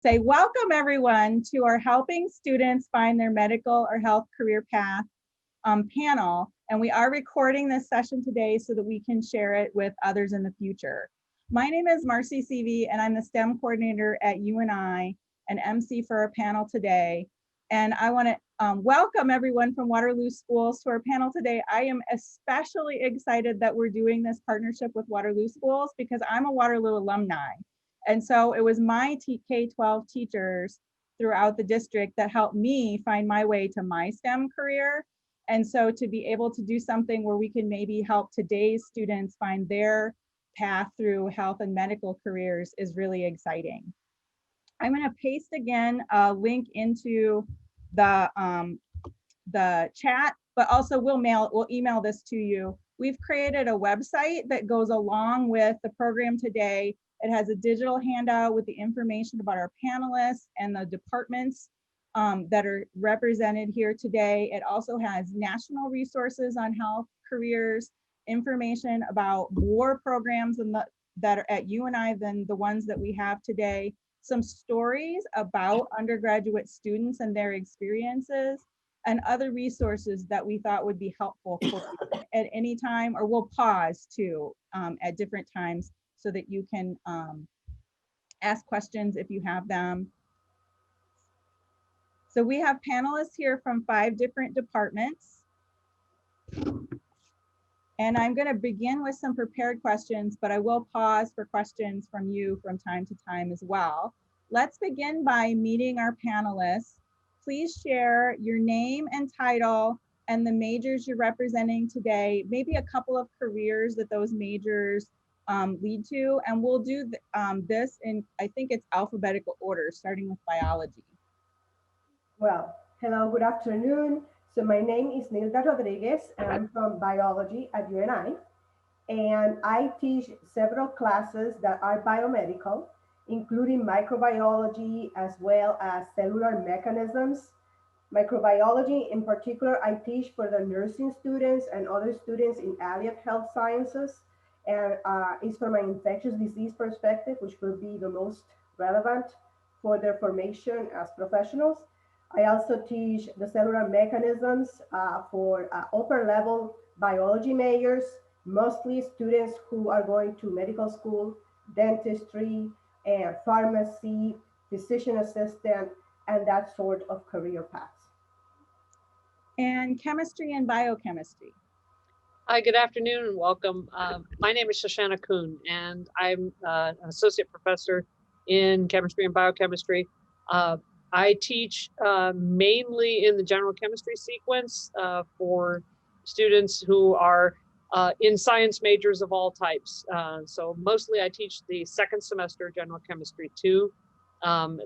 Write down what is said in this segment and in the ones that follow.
say welcome everyone to our Helping Students Find Their Medical or Health Career Path panel. And we are recording this session today so that we can share it with others in the future. My name is Marcy Seavey and I'm the STEM coordinator at UNI and MC for our panel today. And I want to welcome everyone from Waterloo Schools to our panel today. I am especially excited that we're doing this partnership with Waterloo Schools because I'm a Waterloo alumni. And so it was my K-12 teachers throughout the district that helped me find my way to my STEM career. And so to be able to do something where we can maybe help today's students find their path through health and medical careers is really exciting. I'm going to paste again a link into the chat, but also we'll email this to you. We've created a website that goes along with the program today. It has a digital handout with the information about our panelists and the departments that are represented here today. It also has national resources on health careers, information about more programs that are at UNI than the ones that we have today, some stories about undergraduate students and their experiences, and other resources that we thought would be helpful for you at any time, or we'll pause too at different times so that you can ask questions if you have them. So we have panelists here from 5 different departments. And I'm going to begin with some prepared questions, but I will pause for questions from you from time to time as well. Let's begin by meeting our panelists. Please share your name and title and the majors you're representing today, maybe a couple of careers that those majors lead to, and we'll do this in, I think it's alphabetical order, starting with biology. Well, hello, good afternoon. So my name is Nilda Rodriguez, and I'm from biology at UNI, and I teach several classes that are biomedical, including microbiology as well as cellular mechanisms. Microbiology in particular, I teach for the nursing students and other students in allied health sciences, and it's from an infectious disease perspective, which will be the most relevant for their formation as professionals. I also teach the cellular mechanisms for upper level biology majors, mostly students who are going to medical school, dentistry, and pharmacy, physician assistant, and that sort of career paths. And chemistry and biochemistry. Hi, good afternoon and welcome. My name is Shoshana Kuhn, and I'm an associate professor in chemistry and biochemistry. I teach mainly in the general chemistry sequence for students who are in science majors of all types. So mostly I teach the second semester general chemistry 2,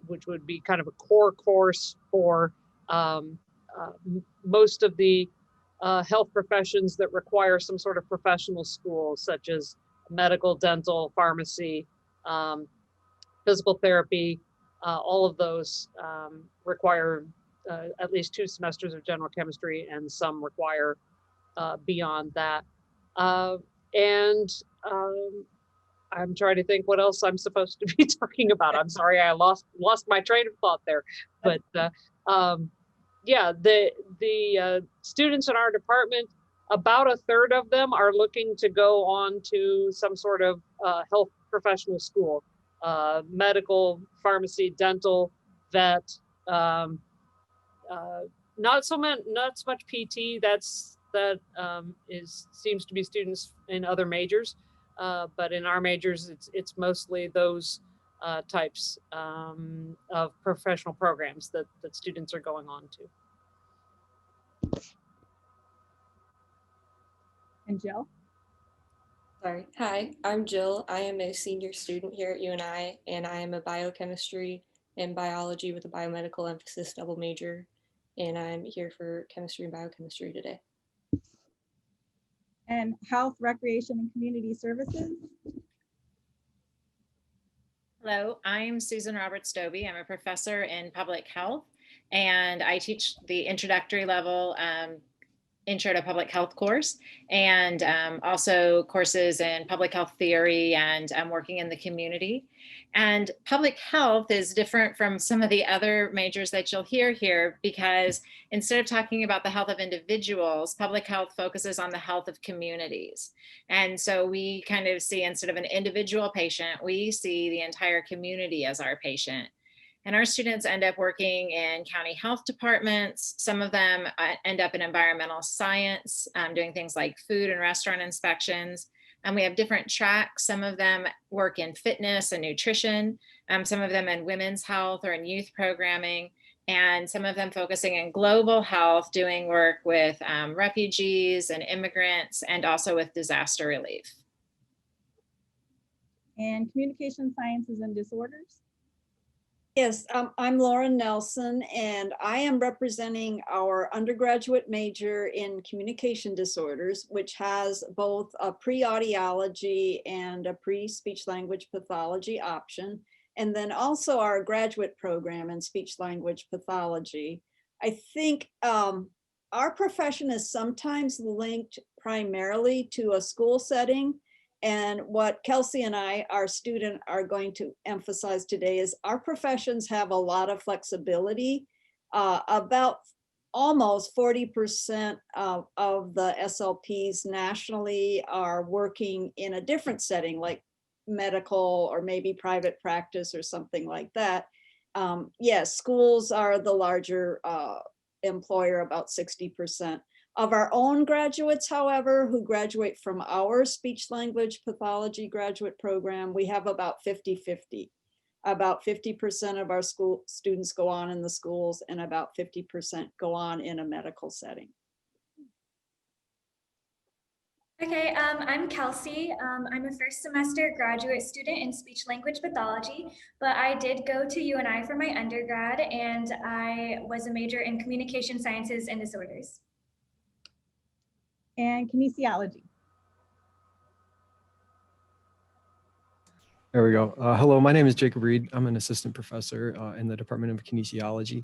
which would be kind of a core course for most of the health professions that require some sort of professional school, such as medical, dental, pharmacy, physical therapy. All of those require at least 2 semesters of general chemistry, and some require beyond that. I'm trying to think what else I'm supposed to be talking about. I'm sorry, I lost my train of thought there. But yeah, the students in our department, about 1/3 of them are looking to go on to some sort of health professional school, medical, pharmacy, dental, vet, not so much PT. Seems to be students in other majors, but in our majors, it's mostly those types of professional programs that students are going on to. And Jill? Sorry. Hi, I'm Jill. I am a senior student here at UNI, and I am a biochemistry and biology with a biomedical emphasis double major, and I'm here for chemistry and biochemistry today. And health, recreation, and community services. Hello, I'm Susan Roberts-Dobie. I'm a professor in public health, and I teach the introductory level Intro to Public Health course, and also courses in public health theory and working in the community. And public health is different from some of the other majors that you'll hear here, because instead of talking about the health of individuals, public health focuses on the health of communities. And so we kind of see, instead of an individual patient, we see the entire community as our patient. And our students end up working in county health departments. Some of them end up in environmental science, doing things like food and restaurant inspections. And we have different tracks. Some of them work in fitness and nutrition, some of them in women's health or in youth programming, and some of them focusing in global health, doing work with refugees and immigrants, and also with disaster relief. And communication sciences and disorders. Yes, I'm Lauren Nelson, and I am representing our undergraduate major in communication disorders, which has both a pre-audiology and a pre-speech language pathology option, and then also our graduate program in speech language pathology. I think our profession is sometimes linked primarily to a school setting. And what Kelsey and I, our student, are going to emphasize today is our professions have a lot of flexibility. About almost 40% of the SLPs nationally are working in a different setting, like medical or maybe private practice or something like that. Yes, schools are the larger employer, about 60%. Of our own graduates, however, who graduate from our speech language pathology graduate program, we have about 50-50. About 50% of our school students go on in the schools, and about 50% go on in a medical setting. Okay, I'm Kelsey. I'm a first semester graduate student in speech language pathology, but I did go to UNI for my undergrad, and I was a major in communication sciences and disorders. And kinesiology. There we go. Hello, my name is Jacob Reed. I'm an assistant professor in the Department of Kinesiology.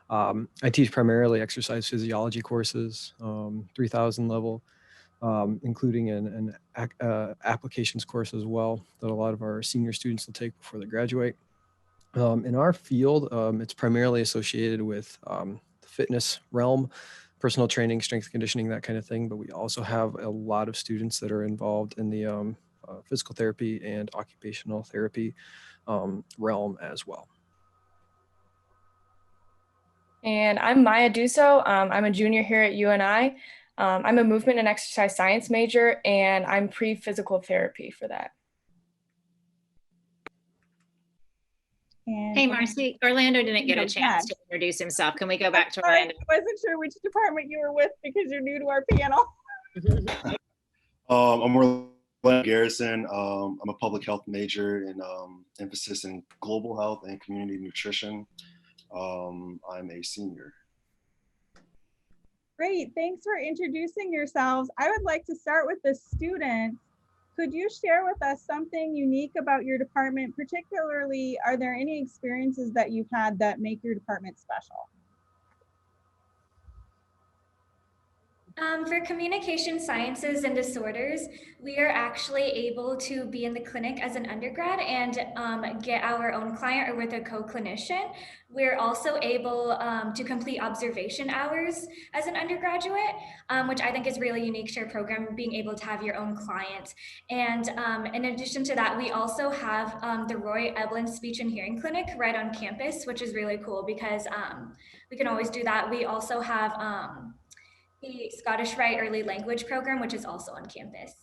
I teach primarily exercise physiology courses, 3000 level, including an applications course as well that a lot of our senior students will take before they graduate. In our field, it's primarily associated with the fitness realm, personal training, strength conditioning, that kind of thing. But we also have a lot of students that are involved in the physical therapy and occupational therapy realm as well. And I'm Maya Duso. I'm a junior here at UNI. I'm a movement and exercise science major, and I'm pre-physical therapy for that. And Hey, Marcy, Orlando didn't get a chance to introduce himself. Can we go back to Orlando? I wasn't sure which department you were with because you're new to our panel. I'm Orlando Garrison. I'm a public health major in emphasis in global health and community nutrition. I'm a senior. Great, thanks for introducing yourselves. I would like to start with the students. Could you share with us something unique about your department? Particularly, are there any experiences that you've had that make your department special? For communication sciences and disorders, we are actually able to be in the clinic as an undergrad and get our own client or with a co-clinician. We're also able to complete observation hours as an undergraduate, which I think is really unique to our program, being able to have your own client. And in addition to that, we also have the Roy Eblin Speech and Hearing Clinic right on campus, which is really cool because we can always do that. We also have the Scottish Rite Early Language Program, which is also on campus.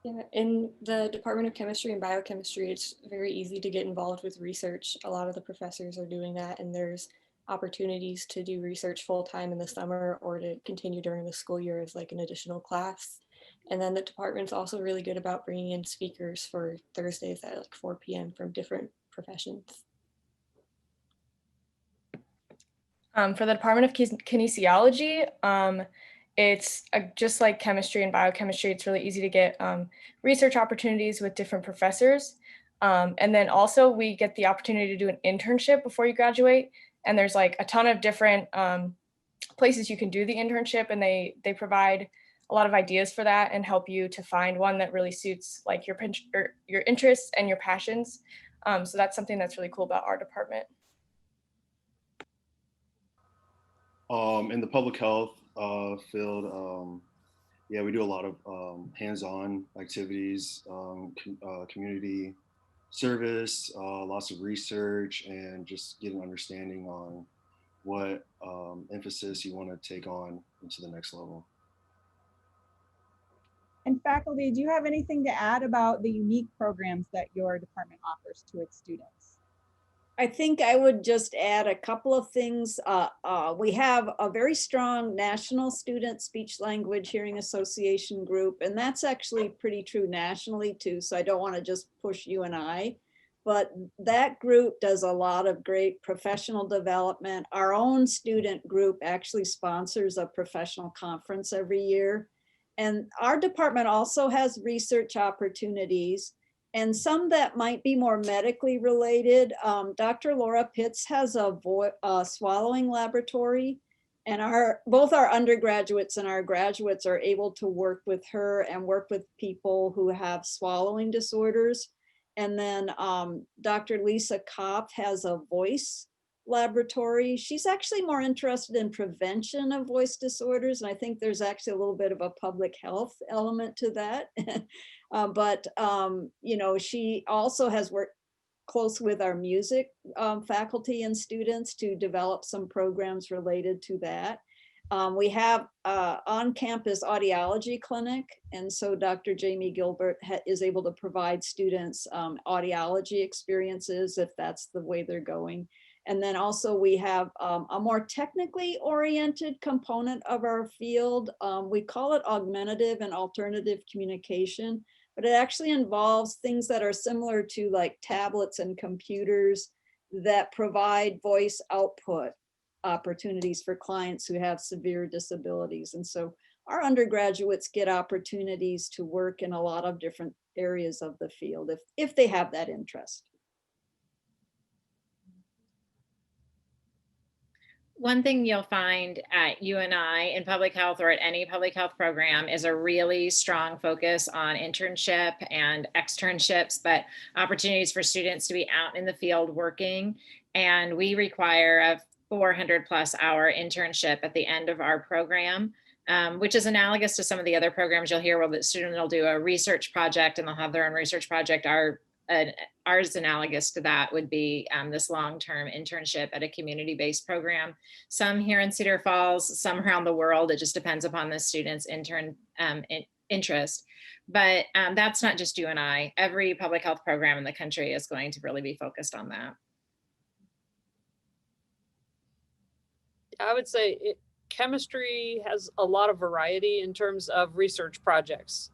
Yeah, in the Department of Chemistry and Biochemistry, it's very easy to get involved with research. A lot of the professors are doing that, and there's opportunities to do research full-time in the summer or to continue during the school year as like an additional class. And then the department's also really good about bringing in speakers for Thursdays at like 4 p.m. from different professions. For the Department of Kinesiology, it's just like chemistry and biochemistry. It's really easy to get research opportunities with different professors. And then also we get the opportunity to do an internship before you graduate. And there's like a ton of different places you can do the internship, and they provide a lot of ideas for that and help you to find one that really suits like your interests and your passions. So that's something that's really cool about our department. In the public health field, yeah, we do a lot of hands-on activities, community service, lots of research, and just get an understanding on what emphasis you want to take on into the next level. And faculty, do you have anything to add about the unique programs that your department offers to its students? I think I would just add a couple of things. We have a very strong National Student Speech Language Hearing Association group, and that's actually pretty true nationally too. So I don't want to just push UNI, but that group does a lot of great professional development. Our own student group actually sponsors a professional conference every year. And our department also has research opportunities, and some that might be more medically related. Dr. Laura Pitts has a swallowing laboratory, and both our undergraduates and our graduates are able to work with her and work with people who have swallowing disorders. And then Dr. Lisa Kopp has a voice laboratory. She's actually more interested in prevention of voice disorders, and I think there's actually a little bit of a public health element to that. But you know, she also has worked close with our music faculty and students to develop some programs related to that. We have on-campus audiology clinic, and so Dr. Jamie Gilbert is able to provide students audiology experiences if that's the way they're going. And then also we have a more technically oriented component of our field. We call it augmentative and alternative communication, but it actually involves things that are similar to like tablets and computers that provide voice output opportunities for clients who have severe disabilities. And so our undergraduates get opportunities to work in a lot of different areas of the field if they have that interest. One thing you'll find at UNI in public health or at any public health program is a really strong focus on internship and externships, but opportunities for students to be out in the field working. And we require a 400+ hour internship at the end of our program, which is analogous to some of the other programs you'll hear where the student will do a research project and they'll have their own research project. Ours analogous to that would be this long-term internship at a community-based program. Some here in Cedar Falls, some around the world. It just depends upon the student's interest. But that's not just UNI. Every public health program in the country is going to really be focused on that. I would say chemistry has a lot of variety in terms of research projects.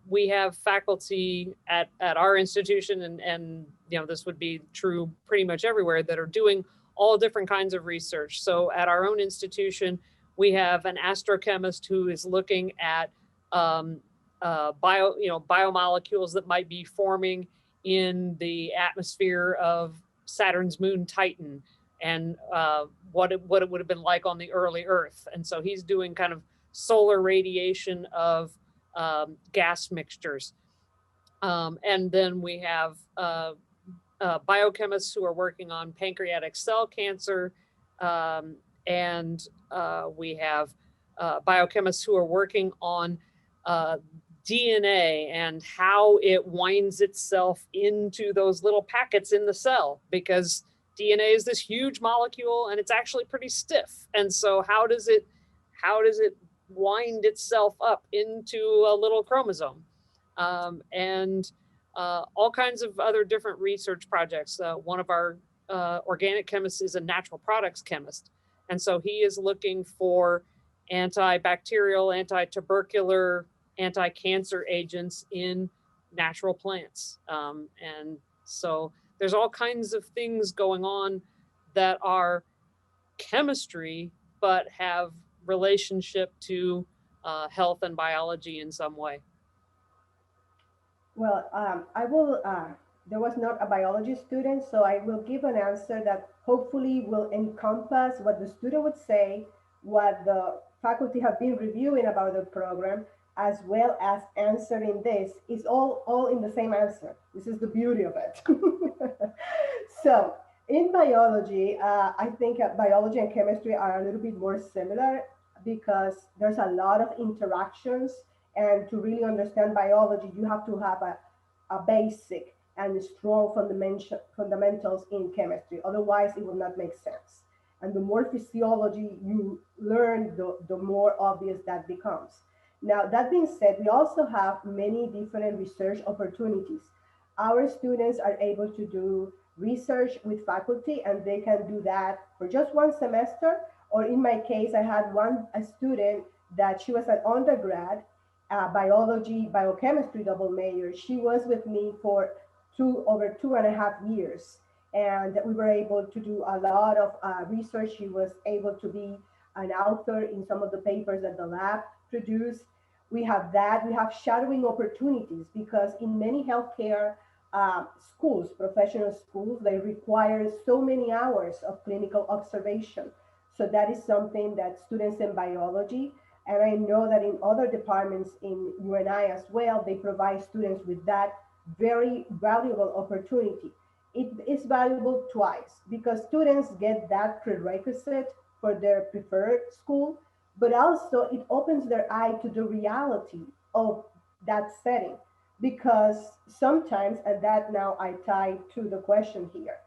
We have faculty at our institution, and you know, this would be true pretty much everywhere, that are doing all different kinds of research. So at our own institution, we have an astrochemist who is looking at biomolecules that might be forming in the atmosphere of Saturn's moon Titan, and what it would have been like on the early Earth. And so he's doing kind of solar radiation of gas mixtures. And then we have biochemists who are working on pancreatic cell cancer. And we have biochemists who are working on DNA and how it winds itself into those little packets in the cell, because DNA is this huge molecule and it's actually pretty stiff. And so how does it wind itself up into a little chromosome? And all kinds of other different research projects. One of our organic chemists is a natural products chemist. And so he is looking for antibacterial, anti-tubercular, anti-cancer agents in natural plants. And so there's all kinds of things going on that are chemistry, but have relationship to health and biology in some way. Well, I will, there was not a biology student, so I will give an answer that hopefully will encompass what the student would say, what the faculty have been reviewing about the program, as well as answering this. It's all in the same answer. This is the beauty of it. So in biology, I think biology and chemistry are a little bit more similar because there's a lot of interactions, and to really understand biology, you have to have a basic and strong fundamentals in chemistry. Otherwise, it will not make sense. And the more physiology you learn, the more obvious that becomes. Now, that being said, we also have many different research opportunities. Our students are able to do research with faculty, and they can do that for just one semester. Or in my case, I had a student that she was an undergrad, biology, biochemistry double major. She was with me for over 2.5 years. And we were able to do a lot of research. She was able to be an author in some of the papers that the lab produced. We have that. We have shadowing opportunities because in many healthcare schools, professional schools, they require so many hours of clinical observation. So that is something that students in biology, and I know that in other departments in UNI as well, they provide students with that very valuable opportunity. It is valuable twice because students get that prerequisite for their preferred school, but also it opens their eye to the reality of that setting. Because sometimes, and that now I tie to the question here,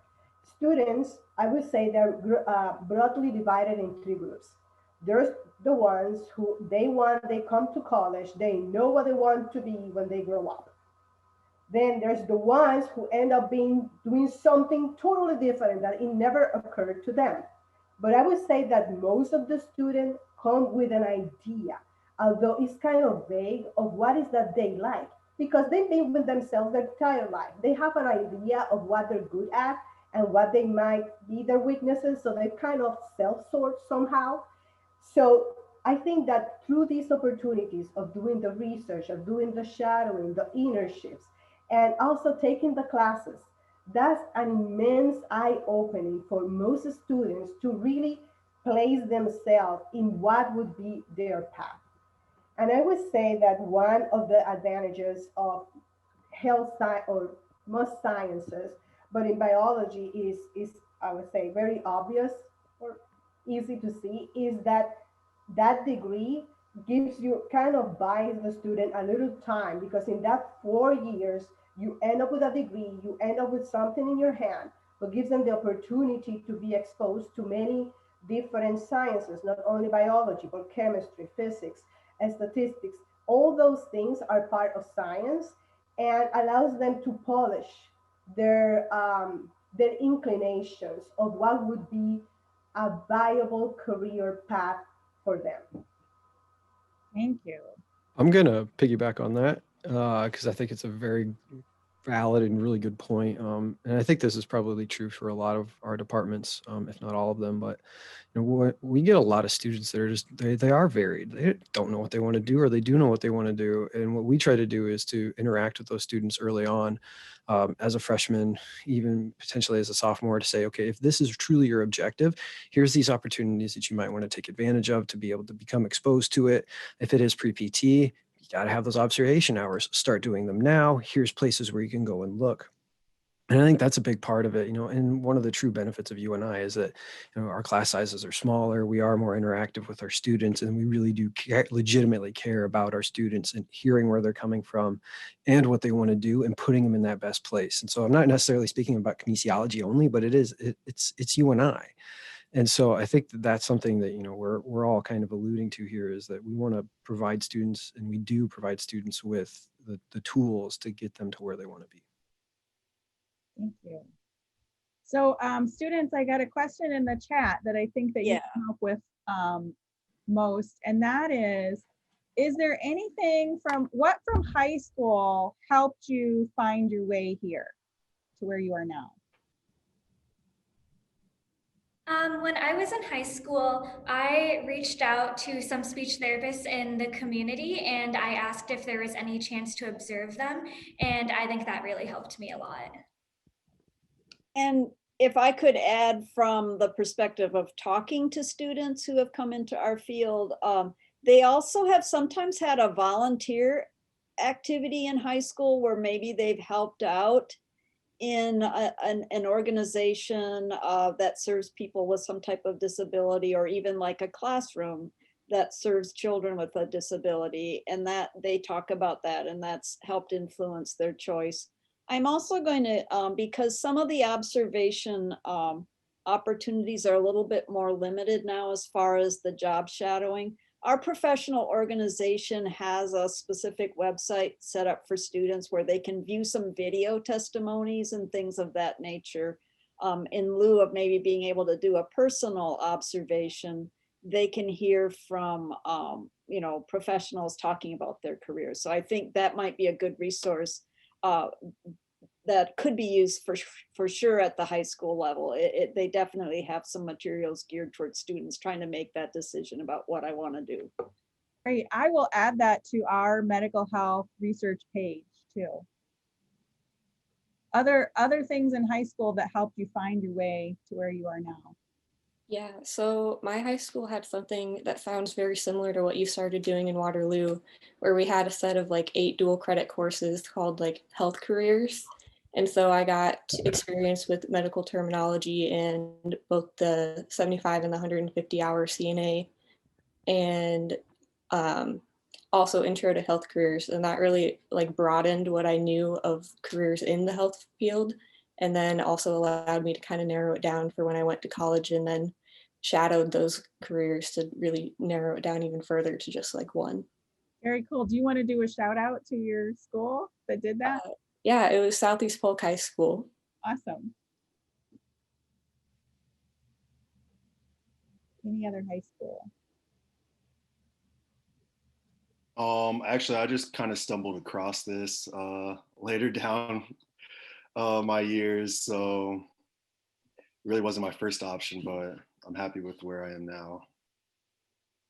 students, I would say they're broadly divided in three groups. There's the ones who they come to college, they know what they want to be when they grow up. Then there's the ones who end up doing something totally different that it never occurred to them. But I would say that most of the students come with an idea, although it's kind of vague, of what is that they like, because they've been with themselves their entire life. They have an idea of what they're good at and what they might be their weaknesses, so they kind of self-sort somehow. So I think that through these opportunities of doing the research, of doing the shadowing, the internships, and also taking the classes, that's an immense eye-opening for most students to really place themselves in what would be their path. And I would say that one of the advantages of health science or most sciences, but in biology is I would say very obvious or easy to see, is that that degree gives you kind of buys the student a little time, because in that 4 years, you end up with a degree, you end up with something in your hand, but gives them the opportunity to be exposed to many different sciences, not only biology, but chemistry, physics, and statistics. All those things are part of science and allows them to polish their inclinations of what would be a viable career path for them. Thank you. I'm going to piggyback on that because I think it's a very valid and really good point. And I think this is probably true for a lot of our departments, if not all of them. But you know, we get a lot of students that are just, they are varied. They don't know what they want to do, or they do know what they want to do. And what we try to do is to interact with those students early on as a freshman, even potentially as a sophomore, to say, okay, if this is truly your objective, here's these opportunities that you might want to take advantage of to be able to become exposed to it. If it is pre-PT, you got to have those observation hours, start doing them now. Here's places where you can go and look. And I think that's a big part of it, you know, and one of the true benefits of UNI is that, you know, our class sizes are smaller, we are more interactive with our students, and we really do legitimately care about our students and hearing where they're coming from and what they want to do and putting them in that best place. And so I'm not necessarily speaking about kinesiology only, but it's UNI. And so I think that that's something that, you know, we're all kind of alluding to here, is that we want to provide students, and we do provide students with the tools to get them to where they want to be. Thank you. So students, I got a question in the chat that I think that you can help with most, and that is there anything from high school helped you find your way here to where you are now? When I was in high school, I reached out to some speech therapists in the community and I asked if there was any chance to observe them. And I think that really helped me a lot. And if I could add from the perspective of talking to students who have come into our field, they also have sometimes had a volunteer activity in high school where maybe they've helped out in an organization that serves people with some type of disability, or even like a classroom that serves children with a disability, and that they talk about that, and that's helped influence their choice. I'm also going to, because some of the observation opportunities are a little bit more limited now as far as the job shadowing, our professional organization has a specific website set up for students where they can view some video testimonies and things of that nature. In lieu of maybe being able to do a personal observation, they can hear from professionals talking about their careers. So I think that might be a good resource that could be used for sure at the high school level. They definitely have some materials geared towards students trying to make that decision about what I want to do. Great. I will add that to our medical health research page too. Other things in high school that helped you find your way to where you are now. Yeah, so my high school had something that sounds very similar to what you started doing in Waterloo, where we had a set of like 8 dual credit courses called like health careers. And so I got experience with medical terminology in both the 75 and the 150 hour CNA, and also intro to health careers. And that really like broadened what I knew of careers in the health field. And then also allowed me to kind of narrow it down for when I went to college, and then shadowed those careers to really narrow it down even further to just like one. Very cool. Do you want to do a shout out to your school that did that? Yeah, it was Southeast Polk High School. Awesome. Any other high school? Actually, I just kind of stumbled across this later down my years, so it really wasn't my first option, but I'm happy with where I am now.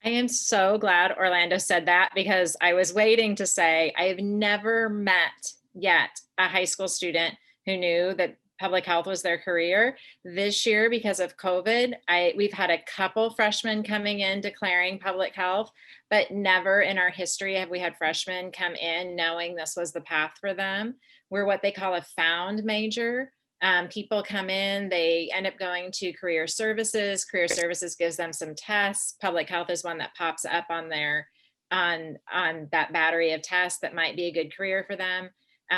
I am so glad Orlando said that, because I was waiting to say I've never met yet a high school student who knew that public health was their career. This year, because of COVID, we've had a couple freshmen coming in declaring public health, but never in our history have we had freshmen come in knowing this was the path for them. We're what they call a found major. People come in, they end up going to career services. Career services gives them some tests. Public health is one that pops up on their on that battery of tests that might be a good career for them.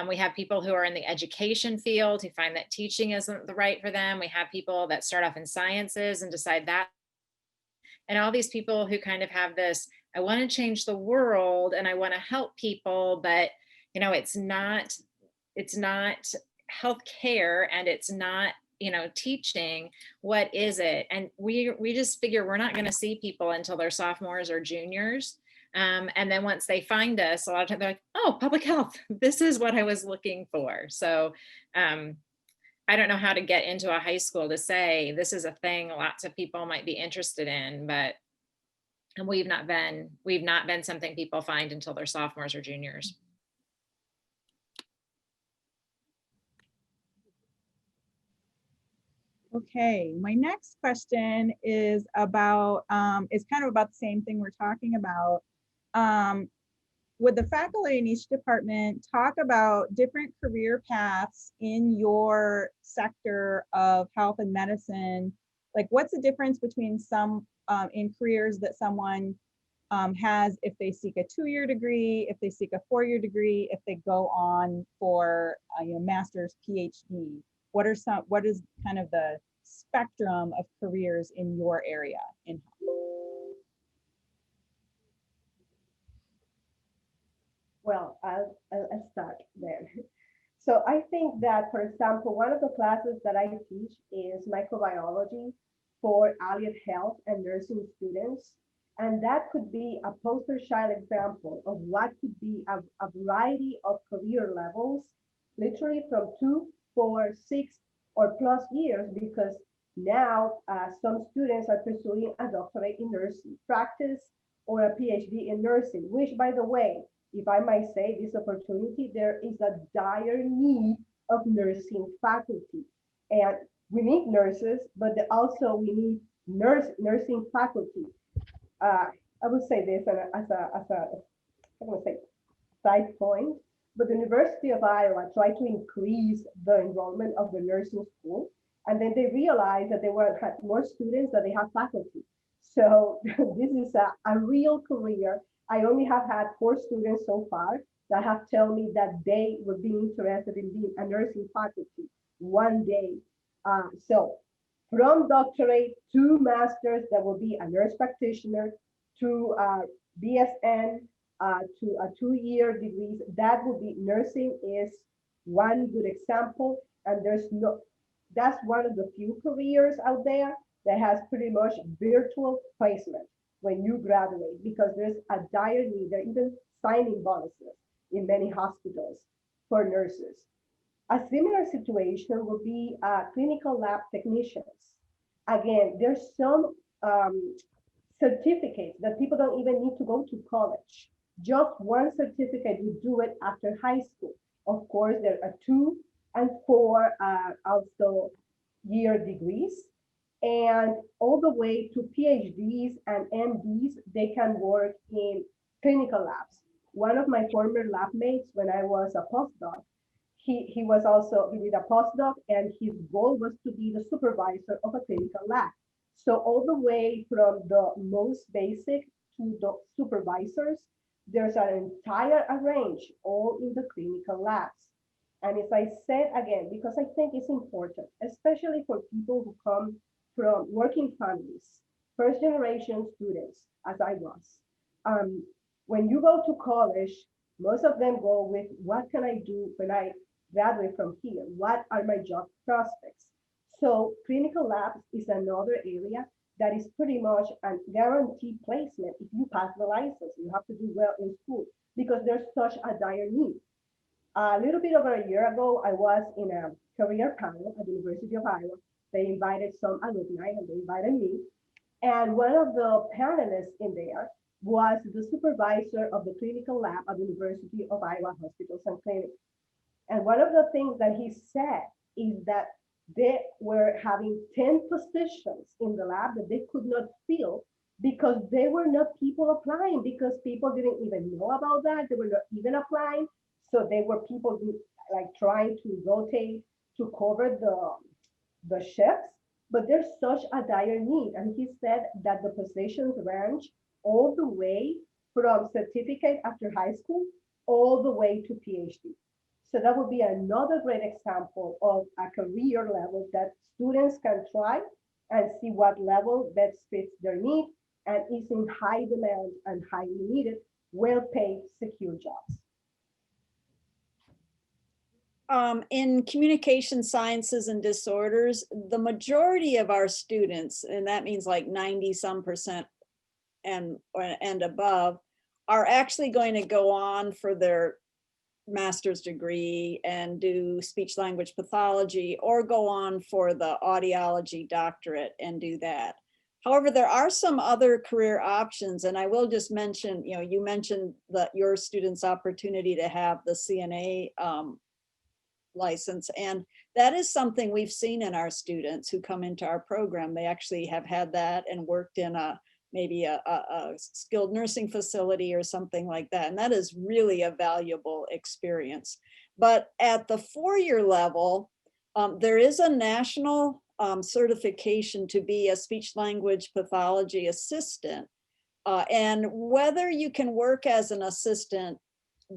We have people who are in the education field who find that teaching isn't the right for them. We have people that start off in sciences and decide that. And all these people who kind of have this, I want to change the world and I want to help people, but it's not healthcare and it's not teaching. What is it? And we just figure we're not going to see people until they're sophomores or juniors. And then once they find us, a lot of times they're like, oh, public health, this is what I was looking for. So I don't know how to get into a high school to say this is a thing lots of people might be interested in, but we've not been something people find until they're sophomores or juniors. Okay, my next question is about, it's kind of about the same thing we're talking about. Would the faculty in each department talk about different career paths in your sector of health and medicine? Like, what's the difference between some in careers that someone has if they seek a 2-year degree, if they seek a 4-year degree, if they go on for master's, PhD? What is kind of the spectrum of careers in your area in health? Well, I'll start then. So I think that, for example, one of the classes that I teach is microbiology for allied health and nursing students. And that could be a poster child example of what could be a variety of career levels, literally from 2, 4, 6, or plus years, because Now, some students are pursuing a doctorate in nursing practice or a PhD in nursing, which, by the way, if I might say this opportunity, there is a dire need of nursing faculty. And we need nurses, but also we need nursing faculty. I would say this as a I'm going to say side point, but the University of Iowa tried to increase the enrollment of the nursing school, and then they realized that had more students than they have faculty. So this is a real career. I only have had 4 students so far that have told me that they would be interested in being a nursing faculty one day. So from doctorate to master's, that will be a nurse practitioner, to BSN, to a 2-year degrees. That would be nursing is one good example. And that's one of the few careers out there that has pretty much virtual placement when you graduate, because there's a dire need. They're even signing bonuses in many hospitals for nurses. A similar situation would be clinical lab technicians. Again, there's some certificates that people don't even need to go to college. Just one certificate, you do it after high school. Of course, there are 2 and 4 also year degrees, and all the way to PhDs and MDs, they can work in clinical labs. One of my former lab mates, when I was a postdoc, he did a postdoc, and his goal was to be the supervisor of a clinical lab. So all the way from the most basic to the supervisors, there's an entire range, all in the clinical labs. And as I said again, because I think it's important, especially for people who come from working families, first generation students, as I was. When you go to college, most of them go with, what can I do when I graduate from here? What are my job prospects? So clinical labs is another area that is pretty much a guaranteed placement. If you pass the license, you have to do well in school because there's such a dire need. A little bit over a year ago, I was in a career panel at the University of Iowa. They invited some alumni and they invited me. And one of the panelists in there was the supervisor of the clinical lab at the University of Iowa Hospitals and Clinics. And one of the things that he said is that they were having 10 positions in the lab that they could not fill because there were not people applying, because people didn't even know about that. They were not even applying. So they were people like trying to rotate to cover the shifts, but there's such a dire need. And he said that the positions range all the way from certificate after high school, all the way to PhD. So that would be another great example of a career level that students can try and see what level best fits their need and is in high demand and highly needed, well-paid, secure jobs. In communication sciences and disorders, the majority of our students, and that means like 90% and above, are actually going to go on for their master's degree and do speech language pathology, or go on for the audiology doctorate and do that. However, there are some other career options, and I will just mention, you mentioned that your students' opportunity to have the CNA license, and that is something we've seen in our students who come into our program. They actually have had that and worked in maybe a skilled nursing facility or something like that. And that is really a valuable experience. But at the 4-year level, there is a national certification to be a speech language pathology assistant. And whether you can work as an assistant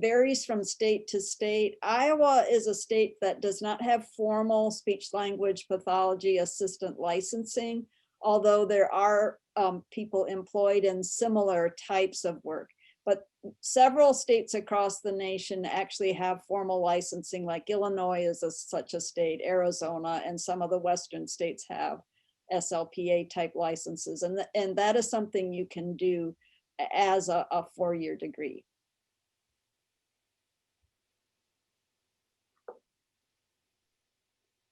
varies from state to state. Iowa is a state that does not have formal speech language pathology assistant licensing, although there are people employed in similar types of work. But several states across the nation actually have formal licensing, like Illinois is such a state, Arizona, and some of the Western states have SLPA type licenses. And that is something you can do as a 4-year degree.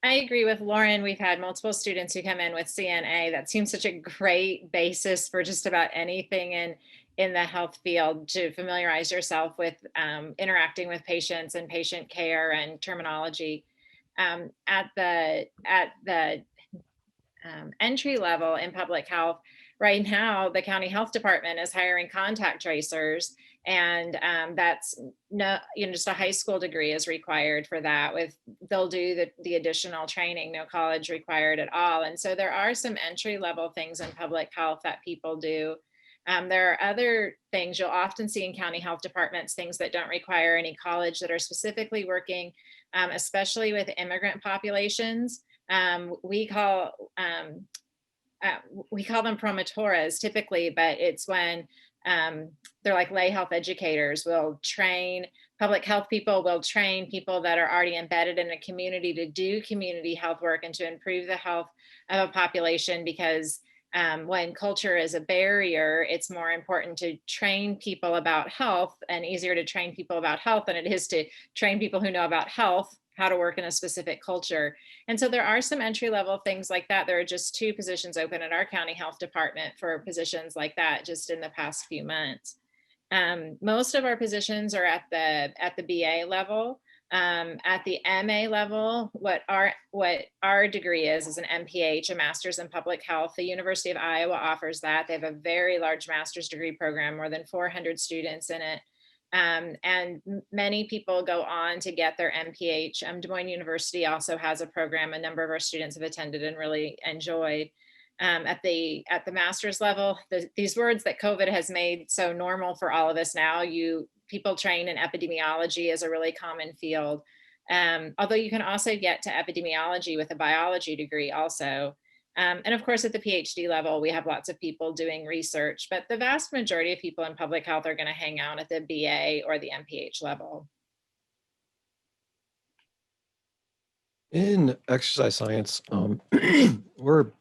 I agree with Lauren. We've had multiple students who come in with CNA. That seems such a great basis for just about anything in the health field, to familiarize yourself with interacting with patients and patient care and terminology. At the entry level in public health, right now, the county health department is hiring contact tracers, and that's no, just a high school degree is required for that. They'll do the additional training, no college required at all. And so there are some entry level things in public health that people do. There are other things you'll often see in county health departments, things that don't require any college, that are specifically working, especially with immigrant populations. We call them promotoras typically, but it's when they're like lay health educators. Will train public health people, will train people that are already embedded in a community to do community health work and to improve the health of a population, because when culture is a barrier, it's more important to train people about health, and easier to train people about health than it is to train people who know about health how to work in a specific culture. And so there are some entry level things like that. There are just 2 positions open at our county health department for positions like that just in the past few months. Most of our positions are at the BA level. At the MA level, what our degree is an MPH, a Master's in Public Health. The University of Iowa offers that. They have a very large master's degree program, more than 400 students in it. And many people go on to get their MPH. Des Moines University also has a program a number of our students have attended and really enjoyed. At the master's level, these words that COVID has made so normal for all of us now, people train in epidemiology is a really common field. Although you can also get to epidemiology with a biology degree also. And of course, at the PhD level, we have lots of people doing research, but the vast majority of people in public health are going to hang out at the BA or the MPH level. In exercise science, we're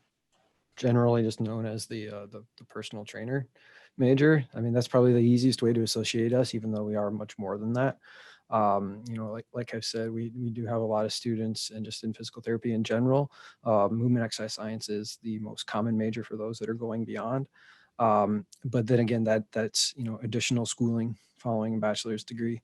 generally just known as the personal trainer major. I mean, that's probably the easiest way to associate us, even though we are much more than that. Like I've said, we do have a lot of students, and just in physical therapy in general, movement exercise science is the most common major for those that are going beyond. But then again, that's additional schooling following a bachelor's degree.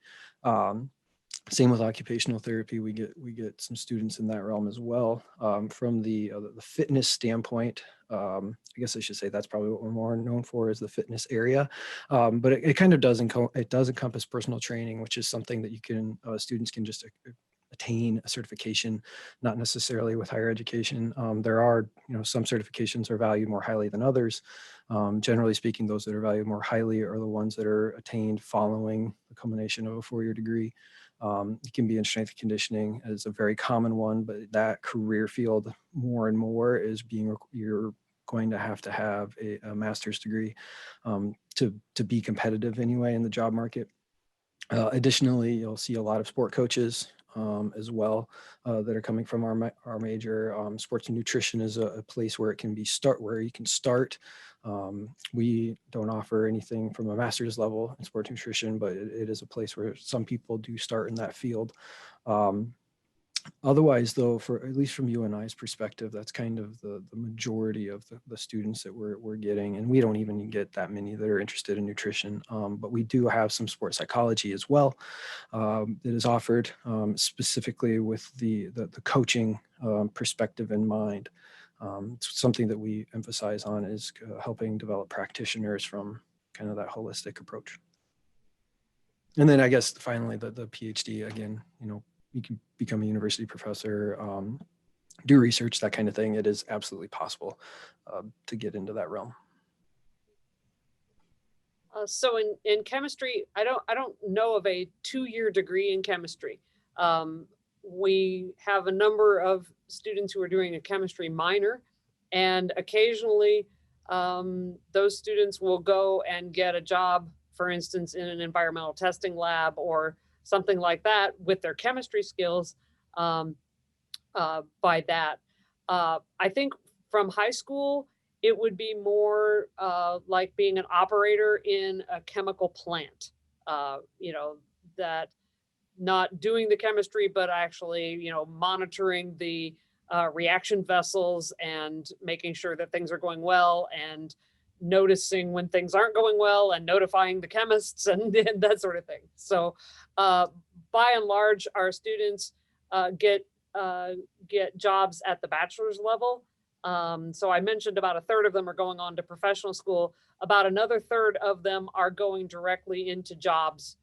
Same with occupational therapy. We get some students in that realm as well. From the fitness standpoint, I guess I should say that's probably what we're more known for, is the fitness area. But it kind of does encompass personal training, which is something that students can just attain a certification, not necessarily with higher education. There are some certifications are valued more highly than others. Generally speaking, those that are valued more highly are the ones that are attained following the culmination of a 4-year degree. It can be in strength conditioning as a very common one, but that career field more and more is you're going to have a master's degree to be competitive anyway in the job market. Additionally, you'll see a lot of sport coaches as well that are coming from our major. Sports and nutrition is a place where where you can start. We don't offer anything from a master's level in sports nutrition, but it is a place where some people do start in that field. Otherwise, though, at least from UNI's perspective, that's kind of the majority of the students that we're getting. And we don't even get that many that are interested in nutrition. But we do have some sports psychology as well that is offered specifically with the coaching perspective in mind. Something that we emphasize on is helping develop practitioners from kind of that holistic approach. And then I guess finally the PhD, again, you can become a university professor, do research, that kind of thing. It is absolutely possible to get into that realm. So in chemistry, I don't know of a 2-year degree in chemistry. We have a number of students who are doing a chemistry minor, and occasionally those students will go and get a job, for instance, in an environmental testing lab or something like that with their chemistry skills by that. I think from high school, it would be more like being an operator in a chemical plant, that not doing the chemistry, but actually, monitoring the reaction vessels and making sure that things are going well and noticing when things aren't going well and notifying the chemists and that sort of thing. So by and large, our students get jobs at the bachelor's level. So I mentioned about a third of them are going on to professional school. About another third of them are going directly into jobs,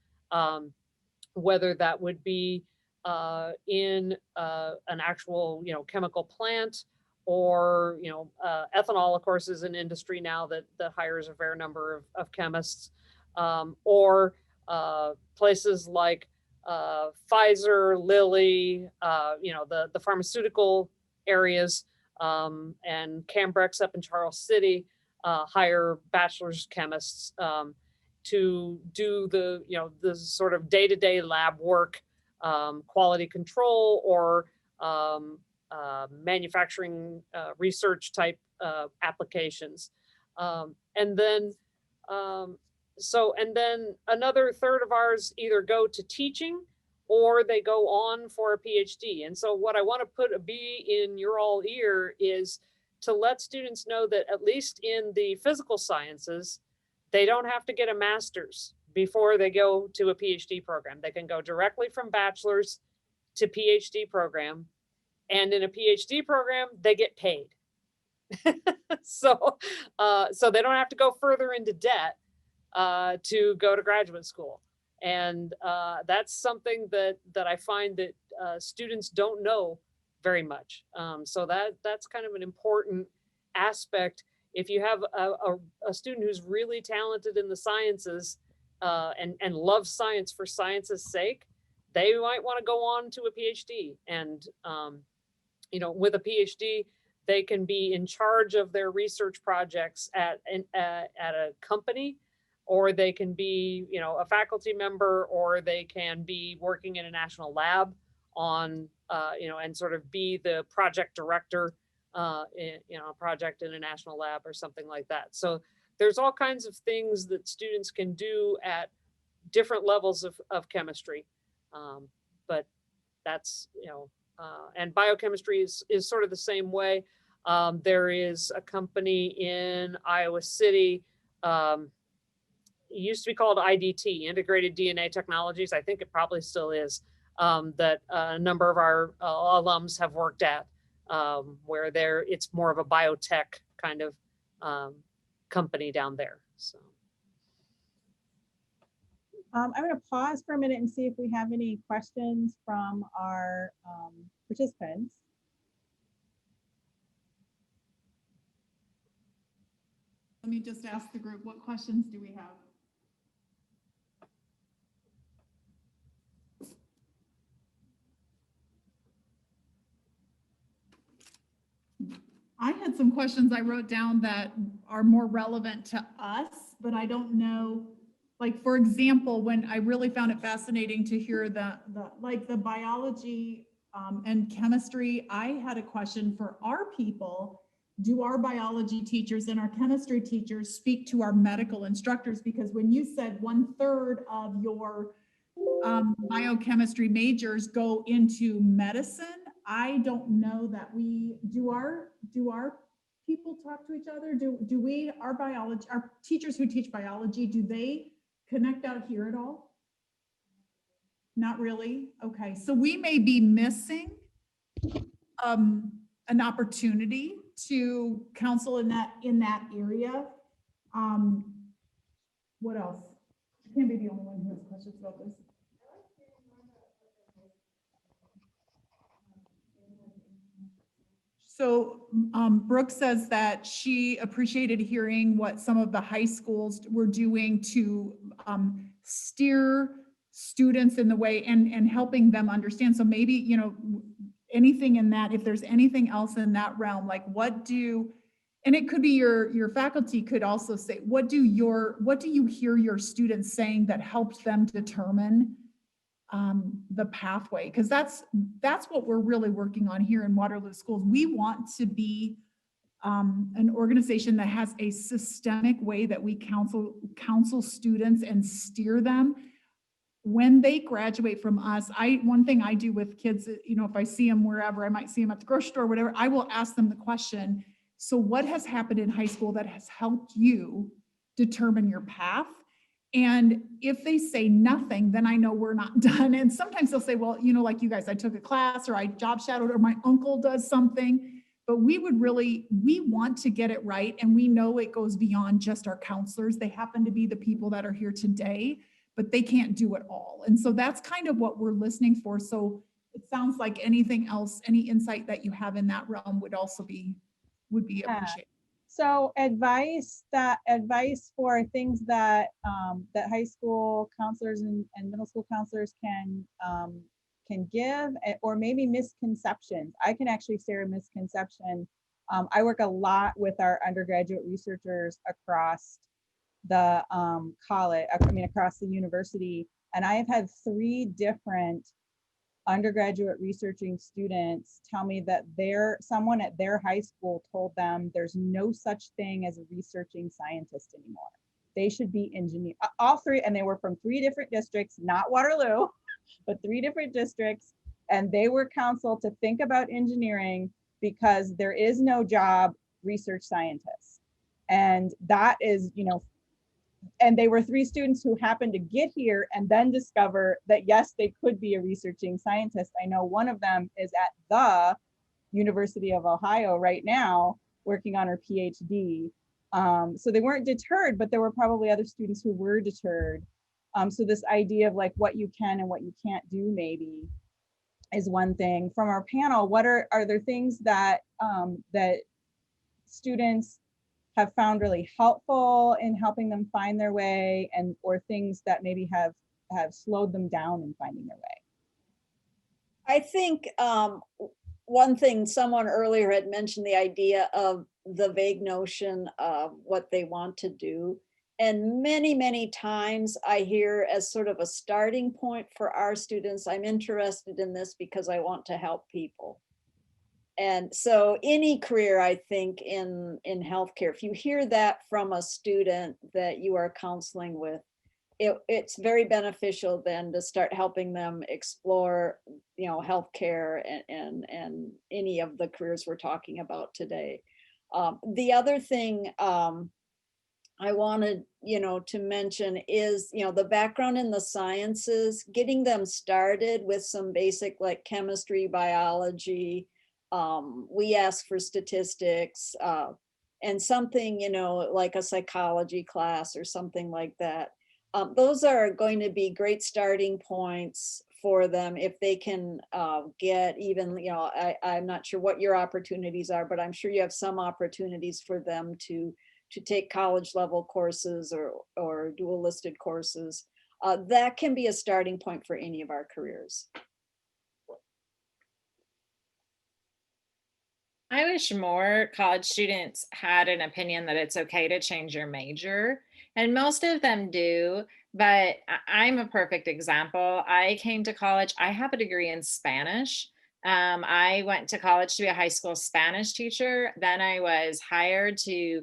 whether that would be in an actual, chemical plant, or, ethanol, of course, is an industry now that hires a fair number of chemists, or places like Pfizer, Lilly, the pharmaceutical areas, and Cambrex up in Charles City hire bachelor's chemists to do the sort of day-to-day lab work, quality control, or manufacturing research type applications. And then another third of ours either go to teaching or they go on for a PhD. And so what I want to put a bee in your all ear is to let students know that at least in the physical sciences, they don't have to get a master's before they go to a PhD program. They can go directly from bachelor's to PhD program. And in a PhD program, they get paid. So they don't have to go further into debt to go to graduate school. And that's something that I find that students don't know very much. So that's kind of an important aspect. If you have a student who's really talented in the sciences and loves science for science's sake, they might want to go on to a PhD. And with a PhD, they can be in charge of their research projects at a company, or they can be, a faculty member, or they can be working in a national lab on, and sort of be the project director, in a project in a national lab or something like that. So there's all kinds of things that students can do at different levels of chemistry. But that's, and biochemistry is sort of the same way. There is a company in Iowa City, it used to be called IDT, Integrated DNA Technologies. I think it probably still is, that a number of our alums have worked at, where it's more of a biotech kind of company down there. So I'm going to pause for a minute and see if we have any questions from our participants. Let me just ask the group, what questions do we have? I had some questions I wrote down that are more relevant to us, but I don't know. Like, for example, when I really found it fascinating to hear the biology and chemistry, I had a question for our people. Do our biology teachers and our chemistry teachers speak to our medical instructors? Because when you said 1/3 of your biochemistry majors go into medicine, I don't know that do our people talk to each other? Our teachers who teach biology, do they connect out here at all? Not really. Okay, so we may be missing an opportunity to counsel in that area. What else? I can't be the only one who has questions about this. So Brooke says that she appreciated hearing what some of the high schools were doing to steer students in the way and helping them understand. So maybe, anything in that, if there's anything else in that realm, like and it could be your faculty could also say, what do you hear your students saying that helps them determine the pathway? Because that's what we're really working on here in Waterloo Schools. We want to be an organization that has a systemic way that we counsel students and steer them when they graduate from us, one thing I do with kids, you know, if I see them wherever, I might see them at the grocery store, whatever, I will ask them the question, so what has happened in high school that has helped you determine your path? And if they say nothing, then I know we're not done. And sometimes they'll say, well, you know, like you guys, I took a class or I job shadowed or my uncle does something. But we want to get it right. And we know it goes beyond just our counselors. They happen to be the people that are here today, but they can't do it all. And so that's kind of what we're listening for. So it sounds like anything else, any insight that you have in that realm would be Yeah. appreciated. So advice for things that that high school counselors and middle school counselors can give, or maybe misconceptions. I can actually share a misconception. I work a lot with our undergraduate researchers across the college, across the university, and I have had 3 different undergraduate researching students tell me that someone at their high school told them there's no such thing as a researching scientist anymore. They should be engineer. All 3, and they were from 3 different districts, not Waterloo, but 3 different districts, and they were counseled to think about engineering because there is no job research scientist. And that is, you know, and they were 3 students who happened to get here and then discover that, yes, they could be a researching scientist. I know one of them is at the University of Ohio right now, working on her PhD. So they weren't deterred, but there were probably other students who were deterred. So this idea of like what you can and what you can't do maybe is one thing. From our panel, what are there things that that students have found really helpful in helping them find their way, and or things that maybe have slowed them down in finding their way? I think one thing someone earlier had mentioned, the idea of the vague notion of what they want to do. And many, many times I hear as sort of a starting point for our students, I'm interested in this because I want to help people. And so any career, I think, in healthcare, if you hear that from a student that you are counseling with, it's very beneficial then to start helping them explore, you know, healthcare and any of the careers we're talking about today. The other thing I wanted, you know, to mention is, you know, the background in the sciences, getting them started with some basic like chemistry, biology. We ask for statistics and something, you know, like a psychology class or something like that. Those are going to be great starting points for them if they can get even, you know, I'm not sure what your opportunities are, but I'm sure you have some opportunities for them to take college level courses or dual listed courses. That can be a starting point for any of our careers. I wish more college students had an opinion that it's okay to change your major. And most of them do, but I'm a perfect example. I came to college, I have a degree in Spanish. I went to college to be a high school Spanish teacher. Then I was hired to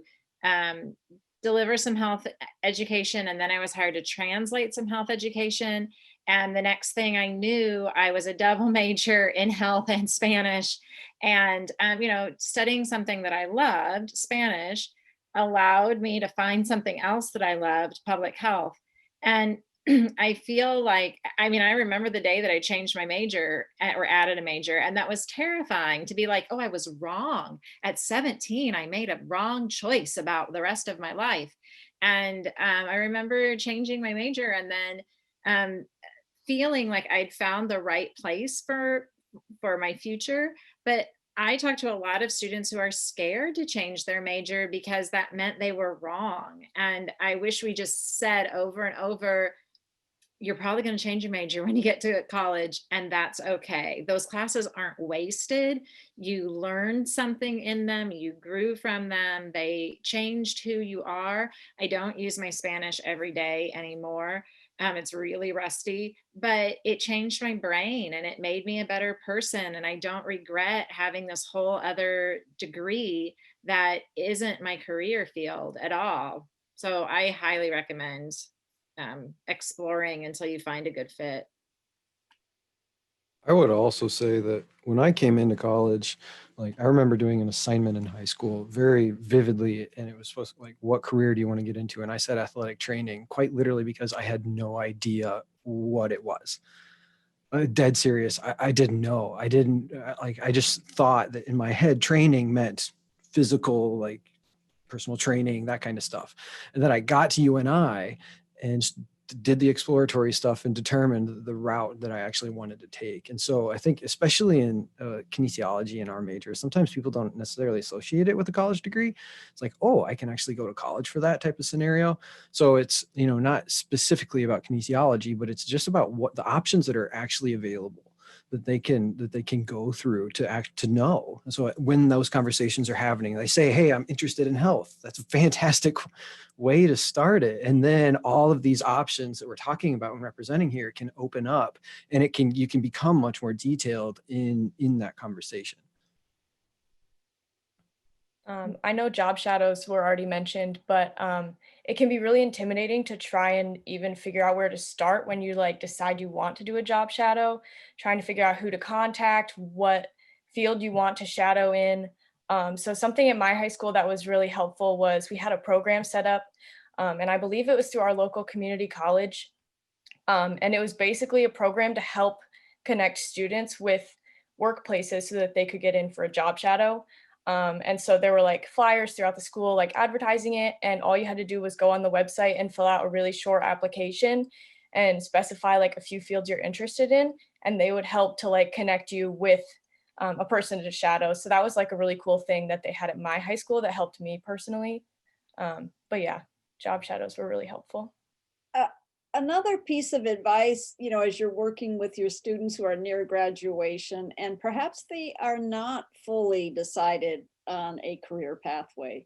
deliver some health education. And then I was hired to translate some health education. And the next thing I knew, I was a double major in health and Spanish. And, you know, studying something that I loved, Spanish, allowed me to find something else that I loved, public health. And I feel like, I mean, I remember the day that I changed my major or added a major, and that was terrifying to be like, oh, I was wrong. At 17, I made a wrong choice about the rest of my life. And I remember changing my major and then feeling like I'd found the right place for my future. But I talk to a lot of students who are scared to change their major because that meant they were wrong. And I wish we just said over and over, you're probably going to change your major when you get to college, and that's okay. Those classes aren't wasted. You learned something in them, you grew from them, they changed who you are. I don't use my Spanish every day anymore. It's really rusty, but it changed my brain and it made me a better person. And I don't regret having this whole other degree that isn't my career field at all. So I highly recommend exploring until you find a good fit. I would also say that when I came into college, like I remember doing an assignment in high school very vividly, and it was supposed to like, what career do you want to get into? And I said athletic training, quite literally because I had no idea what it was. Dead serious. I didn't know. I didn't like. I just thought that in my head, training meant physical, like personal training, that kind of stuff. And then I got to UNI and did the exploratory stuff and determined the route that I actually wanted to take. And so I think, especially in kinesiology in our major, sometimes people don't necessarily associate it with a college degree. It's like, oh, I can actually go to college for that type of scenario. So it's, you know, not specifically about kinesiology, but it's just about what the options that are actually available that they can go through to know. And so when those conversations are happening, they say, hey, I'm interested in health. That's a fantastic way to start it. And then all of these options that we're talking about and representing here can open up, and you can become much more detailed in that conversation. I know job shadows were already mentioned, but it can be really intimidating to try and even figure out where to start when you like decide you want to do a job shadow, trying to figure out who to contact, what field you want to shadow in. So something at my high school that was really helpful was we had a program set up, and I believe it was through our local community college. And it was basically a program to help connect students with workplaces so that they could get in for a job shadow. And so there were like flyers throughout the school, like advertising it. And all you had to do was go on the website and fill out a really short application and specify like a few fields you're interested in. And they would help to like connect you with a person to shadow. So that was like a really cool thing that they had at my high school that helped me personally. But yeah, job shadows were really helpful. Another piece of advice, you know, as you're working with your students who are near graduation and perhaps they are not fully decided on a career pathway,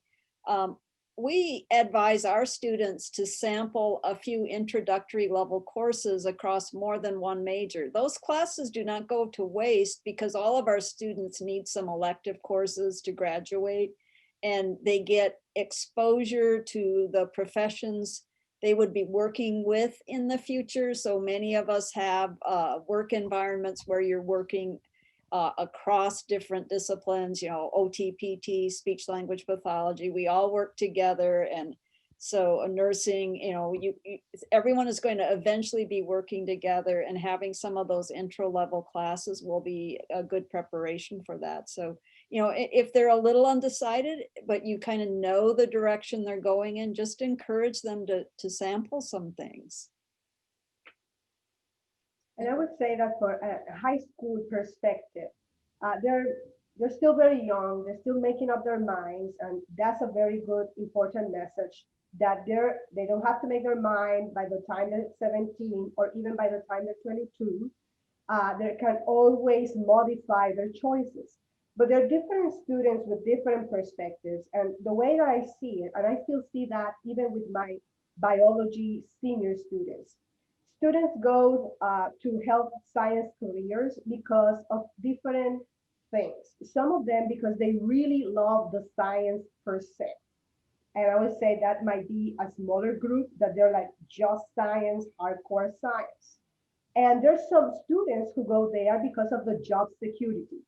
we advise our students to sample a few introductory level courses across more than one major. Those classes do not go to waste because all of our students need some elective courses to graduate, and they get exposure to the professions they would be working with in the future. So many of us have work environments where you're working across different disciplines, you know, OT, PT, speech language pathology, we all work together. And so nursing, you know, everyone is going to eventually be working together, and having some of those intro level classes will be a good preparation for that. So, you know, if they're a little undecided, but you kind of know the direction they're going in, just encourage them to sample some things. And I would say that for a high school perspective, they're still very young, they're still making up their minds, and that's a very good, important message that they don't have to make their mind by the time they're 17 or even by the time they're 22. They can always modify their choices. But there are different students with different perspectives. And the way that I see it, and I still see that even with my biology senior students, students go to health science careers because of different things. Some of them because they really love the science per se. And I would say that might be a smaller group, that they're like just science, hardcore science. And there's some students who go there because of the job security.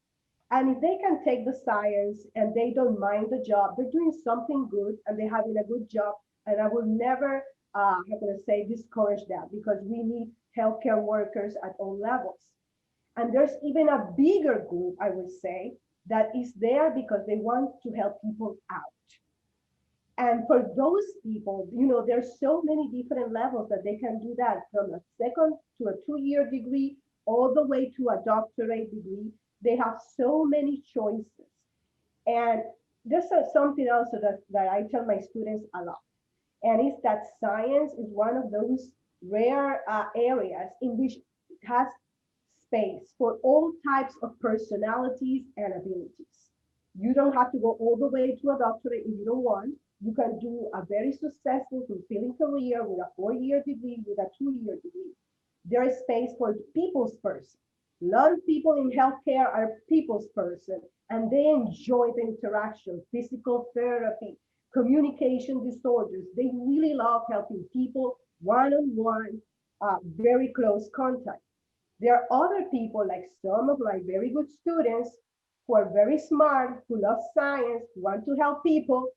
And if they can take the science and they don't mind the job, they're doing something good and they're having a good job. And I will never, I'm going to say, discourage that, because we need healthcare workers at all levels. And there's even a bigger group, I would say, that is there because they want to help people out. And for those people, you know, there's so many different levels that they can do that, from a second to a 2-year degree, all the way to a doctorate degree. They have so many choices. And this is something else that I tell my students a lot. And it's that science is one of those rare areas in which it has space for all types of personalities and abilities. You don't have to go all the way to a doctorate if you don't want. You can do a very successful, fulfilling career with a 4-year degree, with a 2-year degree. There is space for the people's person. A lot of people in healthcare are people's person, and they enjoy the interaction, physical therapy, communication disorders. They really love helping people one-on-one, very close contact. There are other people, like some of my very good students, who are very smart, who love science, who want to help people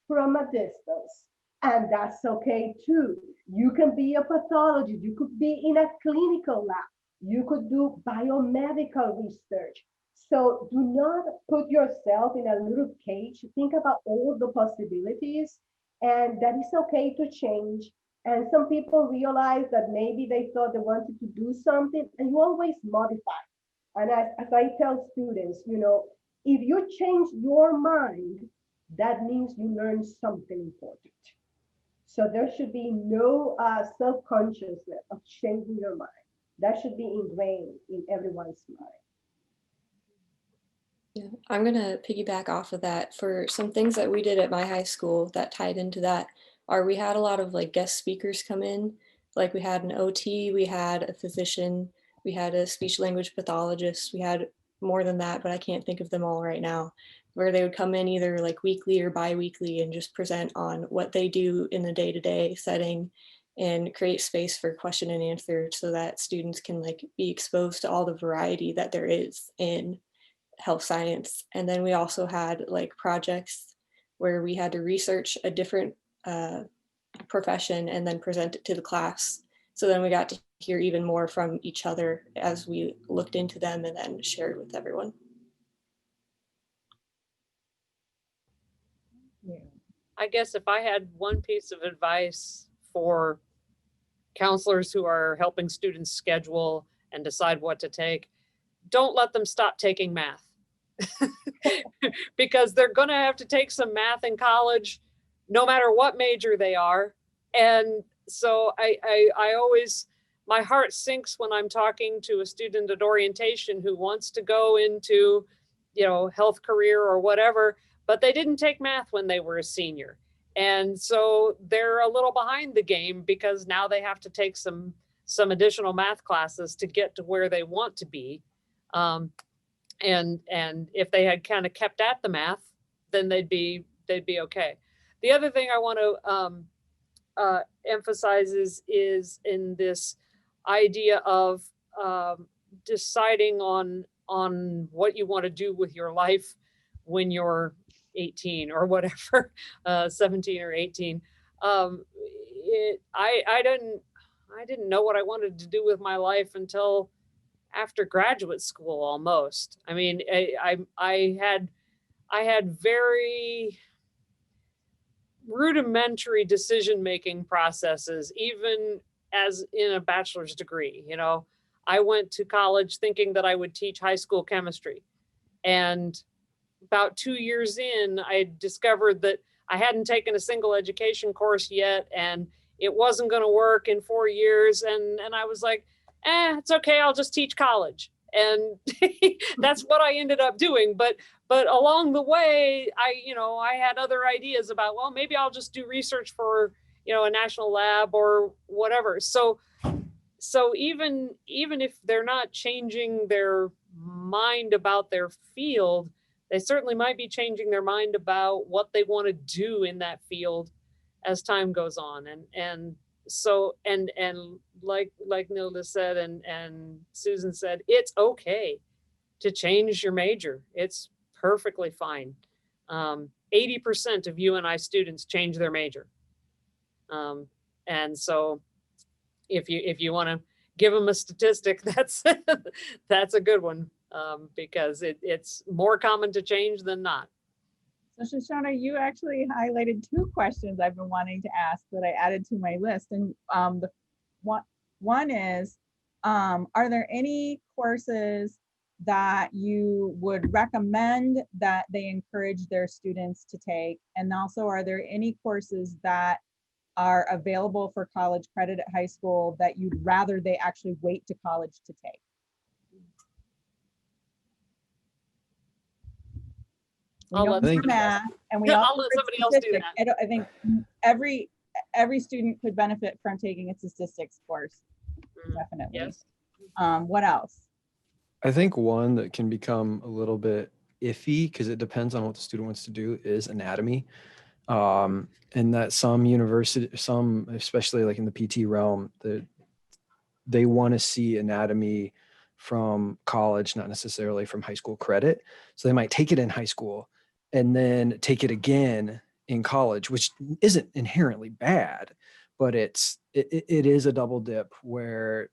from a distance. And that's okay too. You can be a pathologist, you could be in a clinical lab, you could do biomedical research. So do not put yourself in a little cage. Think about all the possibilities, and that is okay to change. And some people realize that maybe they thought they wanted to do something, and you always modify. And as I tell students, if you change your mind, that means you learned something important. So there should be no self-consciousness of changing your mind. That should be ingrained in everyone's mind. Yeah, I'm gonna piggyback off of that. For some things that we did at my high school that tied into that are we had a lot of like guest speakers come in. Like we had an OT, we had a physician, we had a speech language pathologist, we had more than that, but I can't think of them all right now, where they would come in either like weekly or bi-weekly and just present on what they do in the day-to-day setting and create space for question and answer so that students can like be exposed to all the variety that there is in health science. And then we also had like projects where we had to research a different profession and then present it to the class. So then we got to hear even more from each other as we looked into them and then shared with everyone. I guess if I had one piece of advice for counselors who are helping students schedule and decide what to take, don't let them stop taking math. Because they're going to have to take some math in college, no matter what major they are. And so I always, my heart sinks when I'm talking to a student at orientation who wants to go into, health career or whatever, but they didn't take math when they were a senior. And so they're a little behind the game because now they have to take some additional math classes to get to where they want to be. And if they had kind of kept at the math, then they'd be okay. The other thing I want to emphasize is in this idea of deciding on what you want to do with your life when you're 18 or whatever, 17 or 18. I didn't know what I wanted to do with my life until after graduate school almost. I mean, I had very rudimentary decision-making processes, even as in a bachelor's degree. I went to college thinking that I would teach high school chemistry. And about 2 years in, I discovered that I hadn't taken a single education course yet, and it wasn't going to work in 4 years. And I was like, it's okay, I'll just teach college. And that's what I ended up doing. But along the way, I had other ideas about, well, maybe I'll just do research for, a national lab or whatever. So even if they're not changing their mind about their field, they certainly might be changing their mind about what they want to do in that field as time goes on. And so like Nilda said and Susan said, it's okay to change your major. It's perfectly fine. 80% of UNI students change their major. And so if you want to give them a statistic, that's a good one, because it's more common to change than not. So Shoshana, you actually highlighted 2 questions I've been wanting to ask that I added to my list. And the one is, are there any courses that you would recommend that they encourage their students to take? And also, are there any courses that are available for college credit at high school that you'd rather they actually wait to college to take? I'll let math, and we I'll let somebody else do that. I think every student could benefit from taking a statistics course. Definitely. Yes. What else? I think one that can become a little bit iffy because it depends on what the student wants to do is anatomy. And that some especially like in the PT realm, they want to see anatomy from college, not necessarily from high school credit. So they might take it in high school and then take it again in college, which isn't inherently bad, but it is a double dip where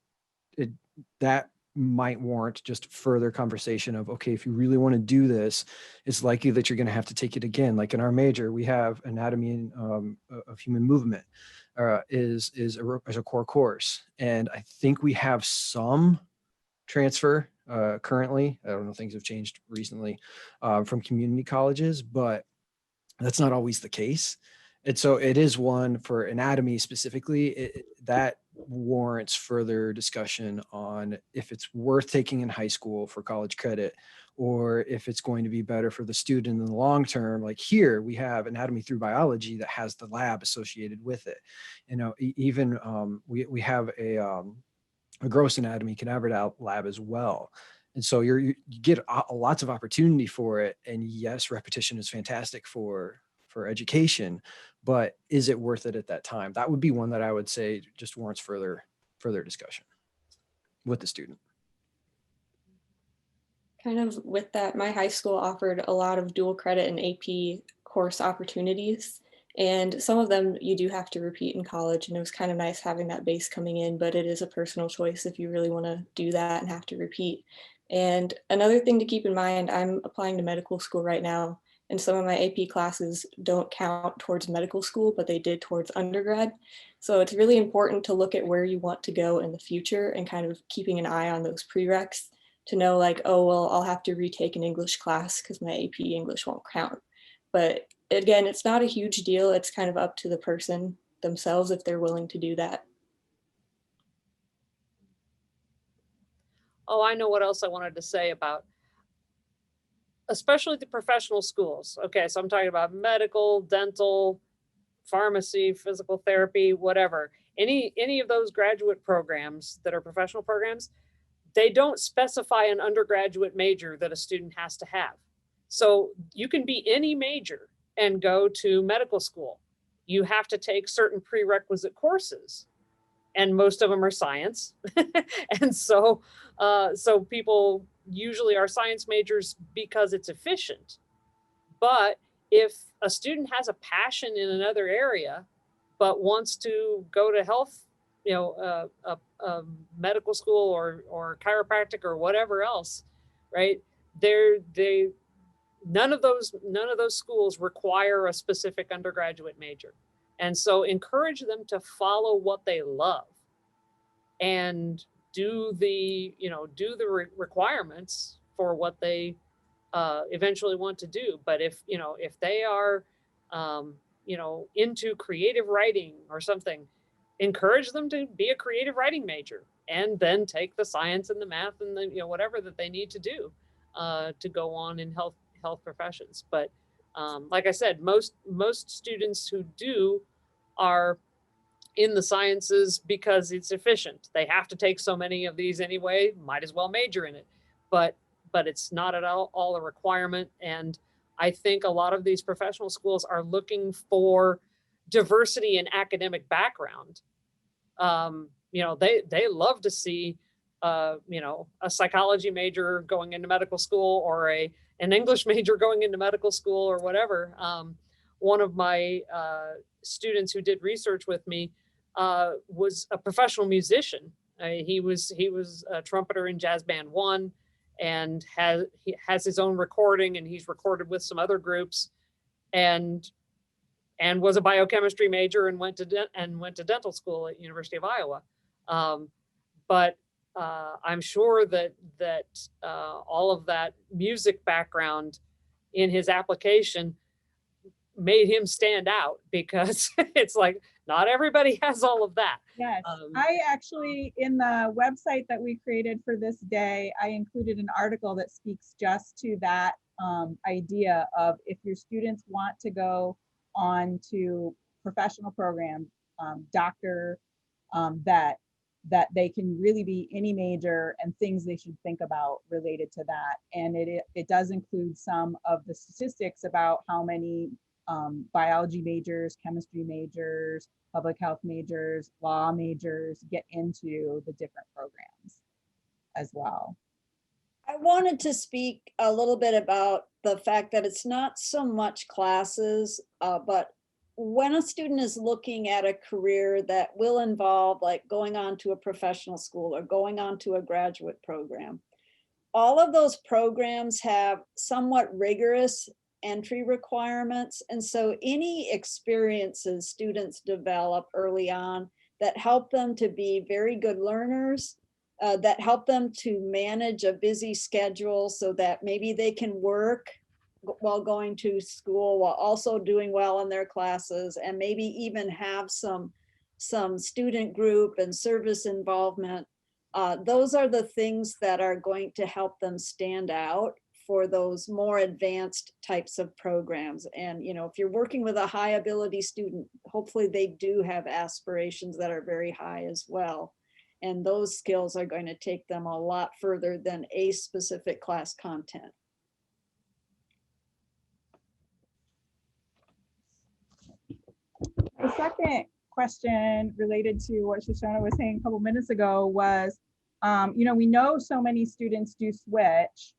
that might warrant just further conversation of, okay, if you really want to do this, it's likely that you're going to have to take it again. Like in our major, we have anatomy of human movement is a core course. And I think we have some transfer currently. I don't know, things have changed recently from community colleges, but that's not always the case. And so it is one for anatomy specifically that warrants further discussion on if it's worth taking in high school for college credit, or if it's going to be better for the student in the long term. Like here, we have anatomy through biology that has the lab associated with it. You know, even we have a gross anatomy cadaver lab as well. And so you get lots of opportunity for it. And yes, repetition is fantastic for education, but is it worth it at that time? That would be one that I would say just warrants further discussion with the student. Kind of with that, my high school offered a lot of dual credit and AP course opportunities. And some of them you do have to repeat in college, and it was kind of nice having that base coming in, but it is a personal choice if you really want to do that and have to repeat. And another thing to keep in mind, I'm applying to medical school right now, and some of my AP classes don't count towards medical school, but they did towards undergrad. So it's really important to look at where you want to go in the future and kind of keeping an eye on those prereqs to know like, oh, well, I'll have to retake an English class because my AP English won't count. But again, it's not a huge deal. It's kind of up to the person themselves if they're willing to do that. Oh, I know what else I wanted to say about, especially the professional schools. Okay, so I'm talking about medical, dental, pharmacy, physical therapy, whatever. Any of those graduate programs that are professional programs, they don't specify an undergraduate major that a student has to have. So you can be any major and go to medical school. You have to take certain prerequisite courses, and most of them are science. And so people usually are science majors because it's efficient. But if a student has a passion in another area, but wants to go to health, medical school or chiropractic or whatever else, right? None of those schools require a specific undergraduate major. And so encourage them to follow what they love and do the requirements for what they eventually want to do. But if they are, into creative writing or something, encourage them to be a creative writing major and then take the science and the math and the, whatever that they need to do to go on in health professions. But like I said, most students who do are in the sciences because it's efficient. They have to take so many of these anyway, might as well major in it. But it's not at all a requirement. And I think a lot of these professional schools are looking for diversity in academic background. They love to see a psychology major going into medical school, or an English major going into medical school, or whatever. One of my students who did research with me was a professional musician. He was a trumpeter in Jazz Band 1, and he has his own recording, and he's recorded with some other groups, and was a biochemistry major and went to dental school at University of Iowa. But I'm sure that all of that music background in his application made him stand out, because it's like not everybody has all of that. Yes, I actually, in the website that we created for this day, I included an article that speaks just to that idea of, if your students want to go on to professional programs, doctor, vet, that they can really be any major, and things they should think about related to that. And it does include some of the statistics about how many biology majors, chemistry majors, public health majors, law majors get into the different programs as well. I wanted to speak a little bit about the fact that it's not so much classes, but when a student is looking at a career that will involve like going on to a professional school or going on to a graduate program, all of those programs have somewhat rigorous entry requirements. And so any experiences students develop early on that help them to be very good learners, that help them to manage a busy schedule so that maybe they can work while going to school while also doing well in their classes, and maybe even have some student group and service involvement. Those are the things that are going to help them stand out for those more advanced types of programs. And, you know, if you're working with a high ability student, hopefully they do have aspirations that are very high as well. And those skills are going to take them a lot further than a specific class content. The second question related to what Shoshana was saying a couple minutes ago was, you know, we know so many students do switch,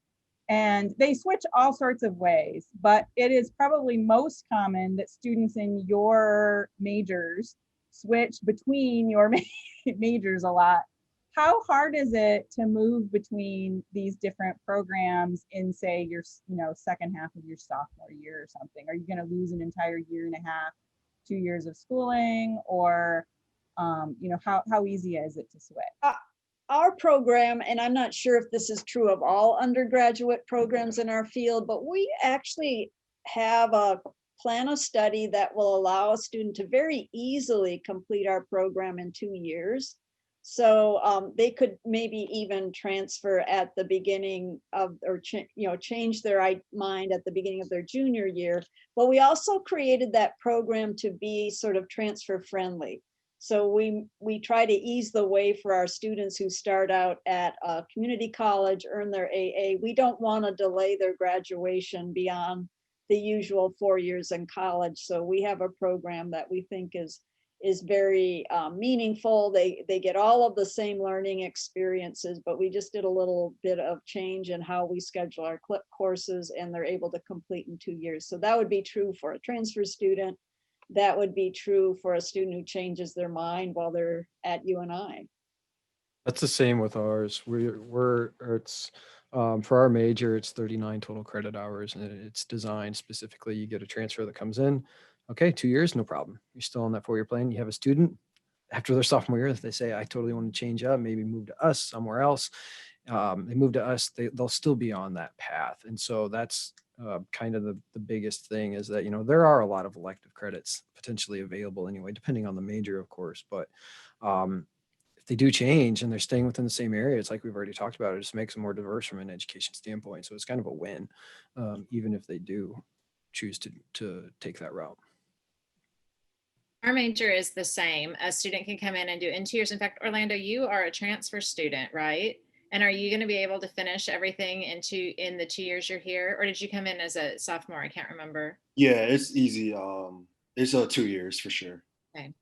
and they switch all sorts of ways, but it is probably most common that students in your majors switch between your majors a lot. How hard is it to move between these different programs in, say, your, you know, second half of your sophomore year or something? Are you going to lose an entire year and a half, 2 years of schooling, or you know, how easy is it to switch? Our program, and I'm not sure if this is true of all undergraduate programs in our field, but we actually have a plan of study that will allow a student to very easily complete our program in 2 years. So they could maybe even transfer at the beginning of, or change their mind at the beginning of their junior year. But we also created that program to be sort of transfer friendly. So we try to ease the way for our students who start out at a community college, earn their AA. We don't want to delay their graduation beyond the usual 4 years in college. So we have a program that we think is very meaningful. They get all of the same learning experiences, but we just did a little bit of change in how we schedule our courses, and they're able to complete in 2 years. So that would be true for a transfer student. That would be true for a student who changes their mind while they're at UNI. That's the same with ours. It's for our major, it's 39 total credit hours, and it's designed specifically. You get a transfer that comes in. Okay, 2 years, no problem. You're still on that 4-year plan. You have a student after their sophomore year, if they say, I totally want to change up, maybe move to us somewhere else. They move to us, they'll still be on that path. And so that's kind of the biggest thing, is that, you know, there are a lot of elective credits potentially available anyway, depending on the major, of course. But if they do change and they're staying within the same area, it's like we've already talked about, it just makes them more diverse from an education standpoint. So it's kind of a win, even if they do choose to take that route. Our major is the same. A student can come in and do in 2 years. In fact, Orlando, you are a transfer student, right? And are you going to be able to finish everything in the 2 years you're here? Or did you come in as a sophomore? I can't remember. Yeah, it's easy. It's 2 years for sure. Okay.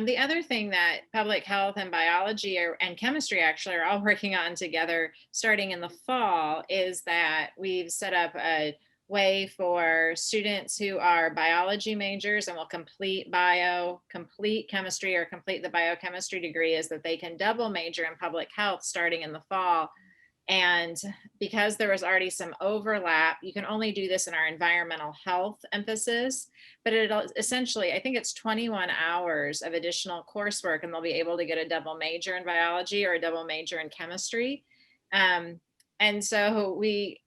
The other thing that public health and biology and chemistry actually are all working on together starting in the fall is that we've set up a way for students who are biology majors and will complete chemistry, or complete the biochemistry degree, is that they can double major in public health starting in the fall. And because there was already some overlap, you can only do this in our environmental health emphasis, but it'll essentially, I think it's 21 hours of additional coursework, and they'll be able to get a double major in biology or a double major in chemistry. And so we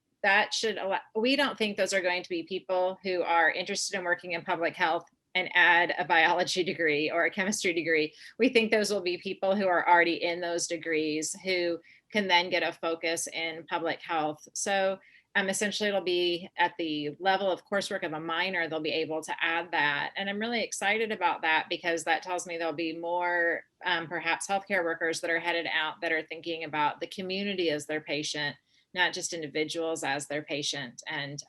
don't think those are going to be people who are interested in working in public health and add a biology degree or a chemistry degree. We think those will be people who are already in those degrees who can then get a focus in public health. So essentially it'll be at the level of coursework of a minor, they'll be able to add that. And I'm really excited about that, because that tells me there'll be more perhaps healthcare workers that are headed out that are thinking about the community as their patient, not just individuals as their patient. And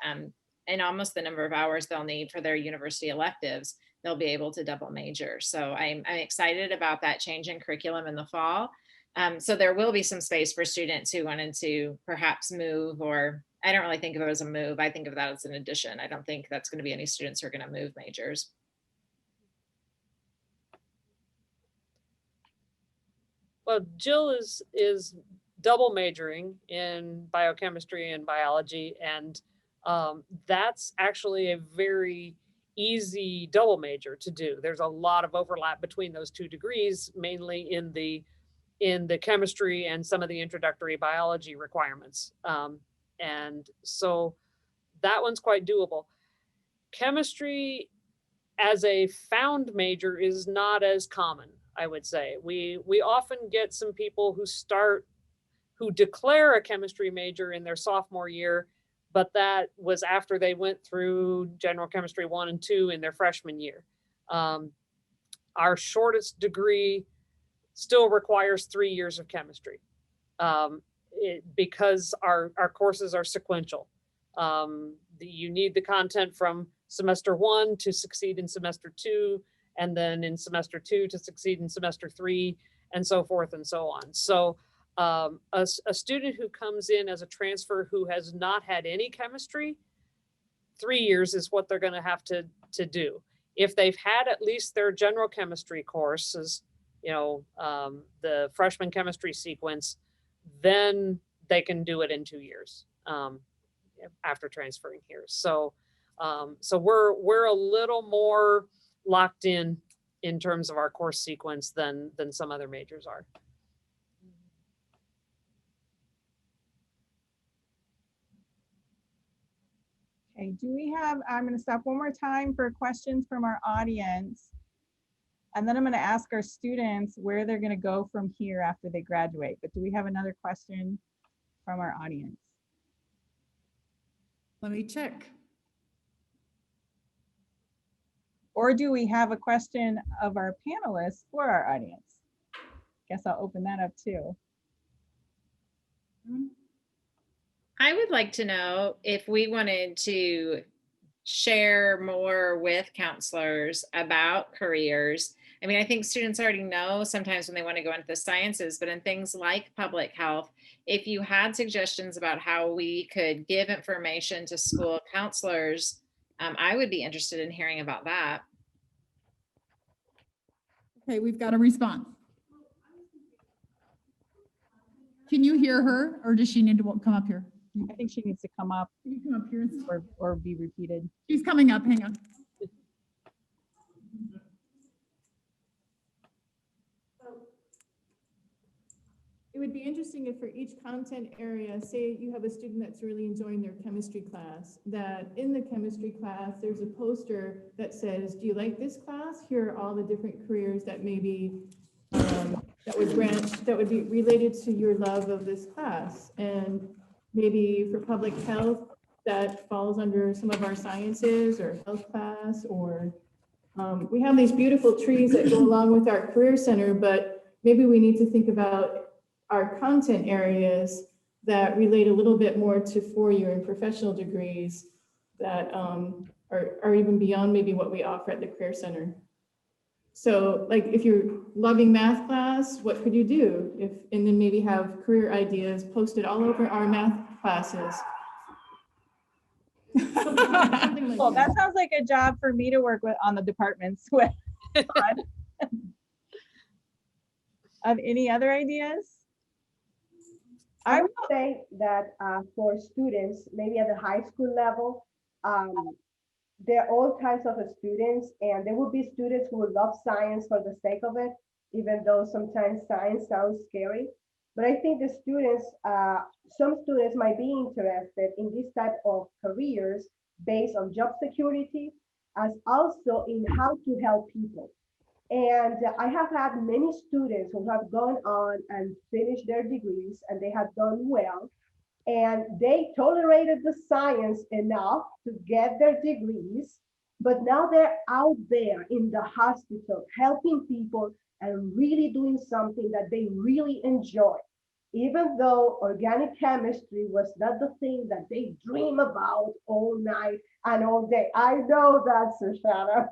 and almost the number of hours they'll need for their university electives, they'll be able to double major. So I'm excited about that change in curriculum in the fall. So there will be some space for students who wanted to perhaps move, or I don't really think of it as a move. I think of that as an addition. I don't think that's going to be any students who are going to move majors. Well, Jill is double majoring in biochemistry and biology, and that's actually a very easy double major to do. There's a lot of overlap between those two degrees, mainly in the chemistry and some of the introductory biology requirements. And so that one's quite doable. Chemistry as a found major is not as common, I would say. We often get some people who declare a chemistry major in their sophomore year, but that was after they went through general chemistry 1 and 2 in their freshman year. Our shortest degree still requires 3 years of chemistry because our courses are sequential. You need the content from semester 1 to succeed in semester 2, and then in semester 2 to succeed in semester 3, and so forth and so on. So a student who comes in as a transfer who has not had any chemistry, 3 years is what they're going to have to do. If they've had at least their general chemistry courses, the freshman chemistry sequence, then they can do it in 2 years after transferring here. So we're a little more locked in terms of our course sequence than some other majors are. Okay, I'm going to stop one more time for questions from our audience. And then I'm going to ask our students where they're going to go from here after they graduate. But do we have another question from our audience? Let me check. Or do we have a question of our panelists for our audience? Guess I'll open that up too. I would like to know if we wanted to share more with counselors about careers. I mean, I think students already know sometimes when they want to go into the sciences, but in things like public health, if you had suggestions about how we could give information to school counselors, I would be interested in hearing about that. Okay, we've got a response. Can you hear her, or does she need to come up here? I think she needs to come up. Can you come up here? Or be repeated. She's coming up, hang on. It would be interesting if for each content area, say you have a student that's really enjoying their chemistry class, that in the chemistry class, there's a poster that says, do you like this class? Here are all the different careers that maybe that would be related to your love of this class. And maybe for public health, that falls under some of our sciences or health class, or we have these beautiful trees that go along with our career center, but maybe we need to think about our content areas that relate a little bit more to four-year and professional degrees that are even beyond maybe what we offer at the Career Center. So like if you're loving math class, what could you do? And then maybe have career ideas posted all over our math classes. Well, that sounds like a job for me to work with on the departments with. Any other ideas? I would say that for students, maybe at the high school level, there are all types of students, and there will be students who will love science for the sake of it, even though sometimes science sounds scary. But I think the students, some students might be interested in this type of careers based on job security, as also in how to help people. And I have had many students who have gone on and finished their degrees, and they have done well. And they tolerated the science enough to get their degrees, but now they're out there in the hospital helping people and really doing something that they really enjoy. even though organic chemistry was not the thing that they dream about all night and all day. I know that, Shoshana.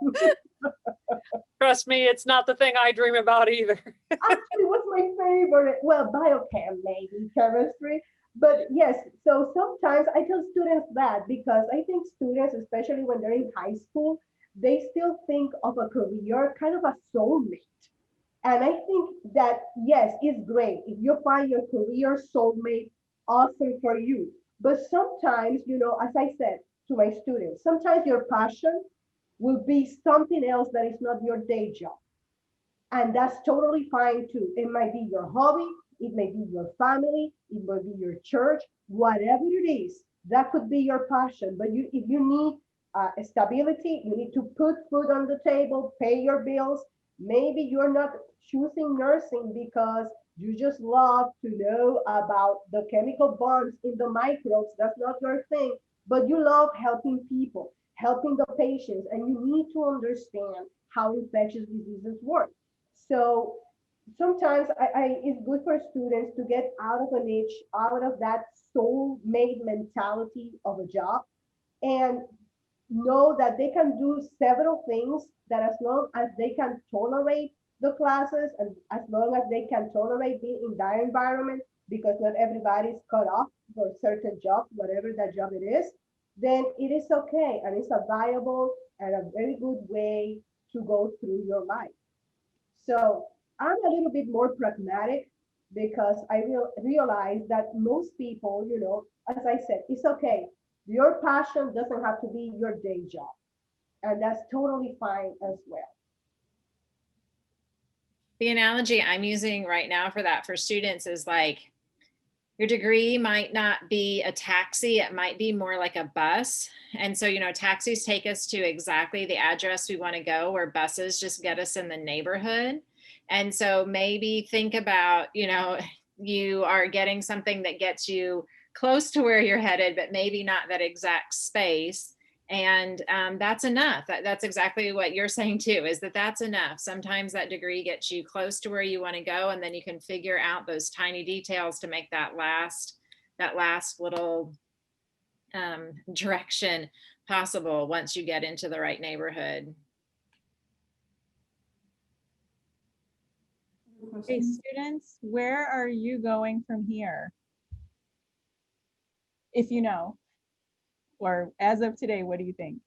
Trust me, it's not the thing I dream about either. Actually, what's my favorite? Well, biochem, maybe chemistry. But yes, so sometimes I tell students that because I think students, especially when they're in high school, they still think of a career kind of a soulmate. And I think that, yes, it's great. If you find your career soulmate, awesome for you. But sometimes, as I said to my students, sometimes your passion will be something else that is not your day job. And that's totally fine too. It might be your hobby, it may be your family, it might be your church, whatever it is, that could be your passion. But if you need stability, you need to put food on the table, pay your bills. Maybe you're not choosing nursing because you just love to know about the chemical bonds in the microbes. That's not your thing, but you love helping people, helping the patients, and you need to understand how infectious diseases work. So sometimes it's good for students to get out of a niche, out of that soul-made mentality of a job, and know that they can do several things that as long as they can tolerate the classes and as long as they can tolerate being in that environment, because not everybody's cut off for a certain job, whatever that job it is, then it is okay. And it's a viable and a very good way to go through your life. So I'm a little bit more pragmatic because I realize that most people, as I said, it's okay. Your passion doesn't have to be your day job. And that's totally fine as well. The analogy I'm using right now for that for students is like, your degree might not be a taxi, it might be more like a bus. And so, taxis take us to exactly the address we want to go, where buses just get us in the neighborhood. And so maybe think about, you are getting something that gets you close to where you're headed, but maybe not that exact space. And that's enough. That's exactly what you're saying too, is that's enough. Sometimes that degree gets you close to where you want to go, and then you can figure out those tiny details to make that last little direction possible once you get into the right neighborhood. Okay, students, where are you going from here? If you know, or as of today, what do you think?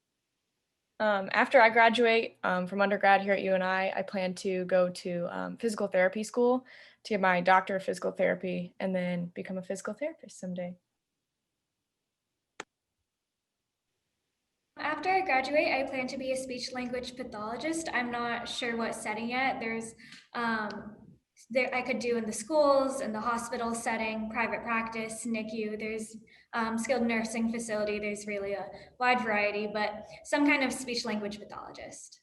After I graduate from undergrad here at UNI, I plan to go to physical therapy school to get my doctor of physical therapy and then become a physical therapist someday. After I graduate, I plan to be a speech language pathologist. I'm not sure what setting yet. There's I could do in the schools, in the hospital setting, private practice, NICU. There's skilled nursing facility. There's really a wide variety, but some kind of speech language pathologist.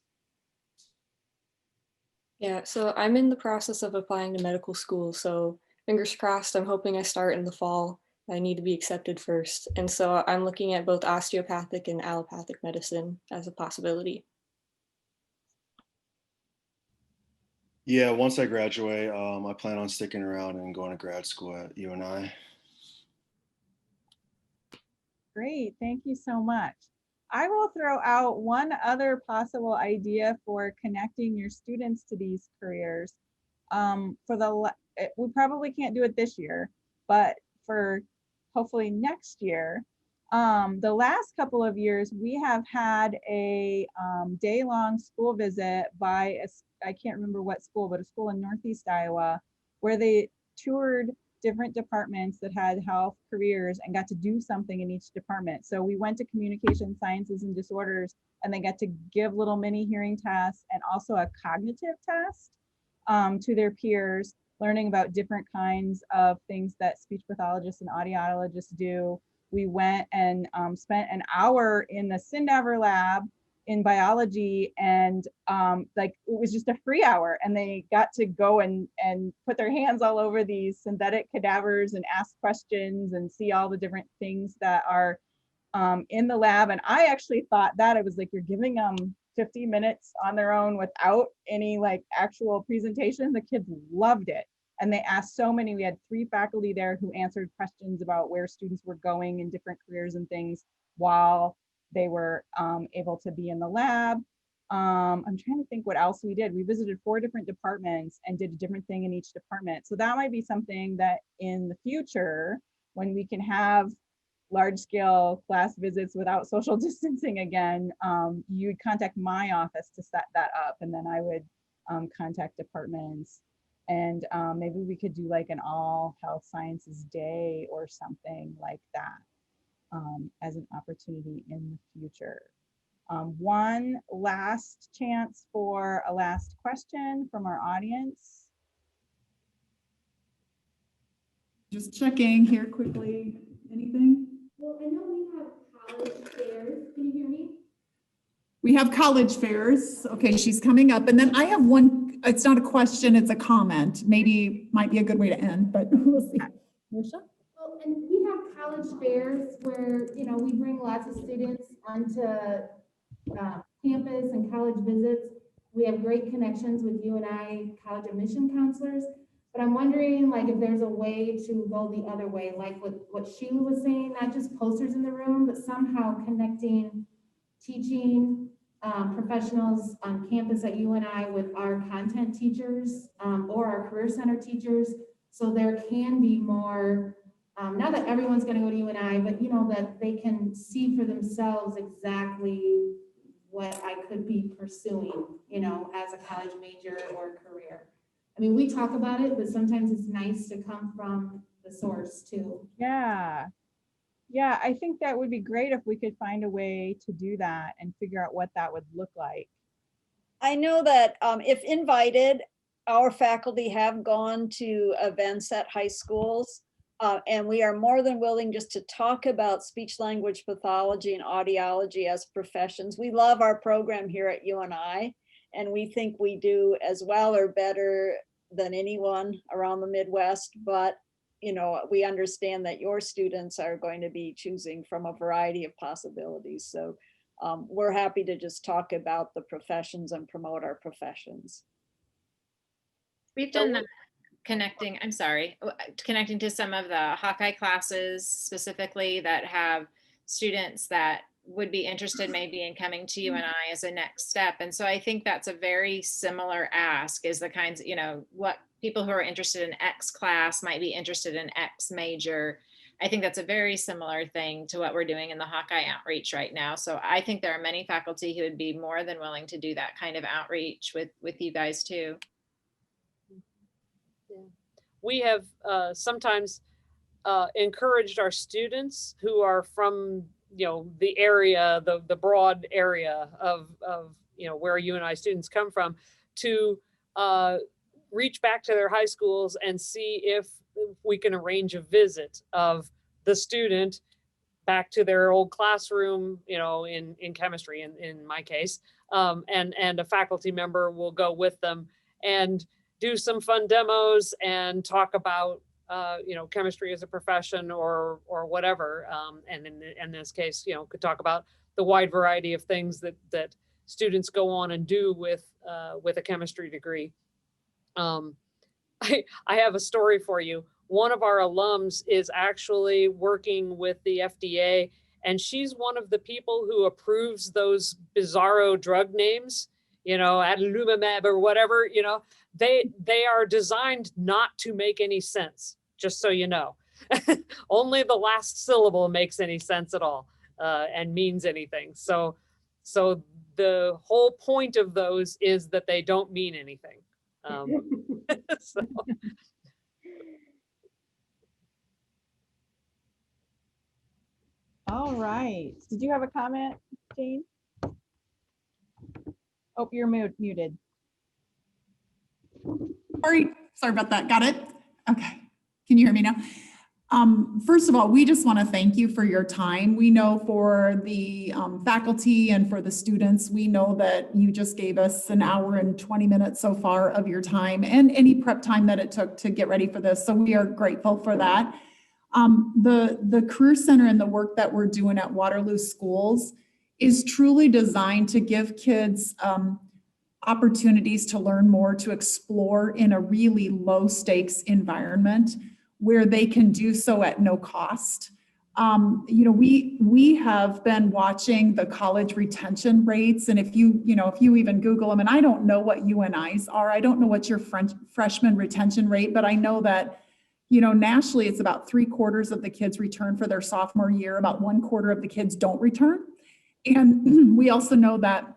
Yeah, so I'm in the process of applying to medical school. So fingers crossed, I'm hoping I start in the fall. I need to be accepted first. And so I'm looking at both osteopathic and allopathic medicine as a possibility. Yeah, once I graduate, I plan on sticking around and going to grad school at UNI. Great, thank you so much. I will throw out one other possible idea for connecting your students to these careers. We probably can't do it this year, but for hopefully next year, the last couple of years, we have had a day-long school visit by I can't remember what school, but a school in Northeast Iowa, where they toured different departments that had health careers and got to do something in each department. So we went to communication sciences and disorders, and they got to give little mini hearing tests and also a cognitive test to their peers, learning about different kinds of things that speech pathologists and audiologists do. We went and spent an hour in the Syndaver lab in biology, and it was just a free hour, and they got to go and put their hands all over these synthetic cadavers and ask questions and see all the different things that are in the lab. And I actually thought that it was like you're giving them 50 minutes on their own without any actual presentation. The kids loved it. And they asked so many, we had 3 faculty there who answered questions about where students were going in different careers and things while they were able to be in the lab. I'm trying to think what else we did. We visited 4 different departments and did a different thing in each department. So that might be something that in the future, when we can have large scale class visits without social distancing again, you'd contact my office to set that up. And then I would contact departments, and maybe we could do like an all health sciences day or something like that as an opportunity in the future. One last chance for a last question from our audience. Just checking here quickly. Anything? Well, I know we have college fairs. Can you hear me? We have college fairs. Okay, she's coming up. And then I have one, it's not a question, it's a comment. Maybe might be a good way to end, but we'll see. Marsha? Well, and we have college fairs where, you know, we bring lots of students onto campus and college visits. We have great connections with UNI college admission counselors. But I'm wondering, like, if there's a way to go the other way, like what Sheila was saying, not just posters in the room, but somehow connecting teaching professionals on campus at UNI with our content teachers or our career center teachers. So there can be more, not that everyone's going to go to UNI, but, you know, that they can see for themselves exactly what I could be pursuing, you know, as a college major or career. I mean, we talk about it, but sometimes it's nice to come from the source too. Yeah. Yeah, I think that would be great if we could find a way to do that and figure out what that would look like. I know that if invited, our faculty have gone to events at high schools, and we are more than willing just to talk about speech language pathology and audiology as professions. We love our program here at UNI, and we think we do as well or better than anyone around the Midwest, but you know, we understand that your students are going to be choosing from a variety of possibilities. So we're happy to just talk about the professions and promote our professions. We've done that connecting, I'm sorry, connecting to some of the Hawkeye classes specifically that have students that would be interested maybe in coming to UNI as a next step. And so I think that's a very similar ask, is the kinds, you know, what people who are interested in X class might be interested in X major. I think that's a very similar thing to what we're doing in the Hawkeye outreach right now. So I think there are many faculty who would be more than willing to do that kind of outreach with you guys too. Yeah. We have sometimes encouraged our students who are from, you know, the area, the broad area of, you know, where UNI students come from, to reach back to their high schools and see if we can arrange a visit of the student back to their old classroom, you know, in chemistry, in my case, and a faculty member will go with them and do some fun demos and talk about you know, chemistry as a profession or whatever. And in this case, you know, could talk about the wide variety of things that students go on and do with a chemistry degree. I have a story for you. One of our alums is actually working with the FDA, and she's one of the people who approves those bizarro drug names, you know, adalimumab or whatever, you know, they are designed not to make any sense, just so you know. Only the last syllable makes any sense at all and means anything. So the whole point of those is that they don't mean anything. So. All right. Did you have a comment, Jane? Oh, you're muted. Sorry about that. Got it? Okay. Can you hear me now? First of all, we just want to thank you for your time. We know for the faculty and for the students, we know that you just gave us an hour and 20 minutes so far of your time and any prep time that it took to get ready for this. So we are grateful for that. The Career Center and the work that we're doing at Waterloo Schools is truly designed to give kids opportunities to learn more, to explore in a really low stakes environment where they can do so at no cost. You know, we have been watching the college retention rates, and if you even Google them, and I don't know what UNI's are, I don't know what your freshman retention rate, but I know that, you know, nationally it's about 3/4 of the kids return for their sophomore year, about 1/4 of the kids don't return. And we also know that,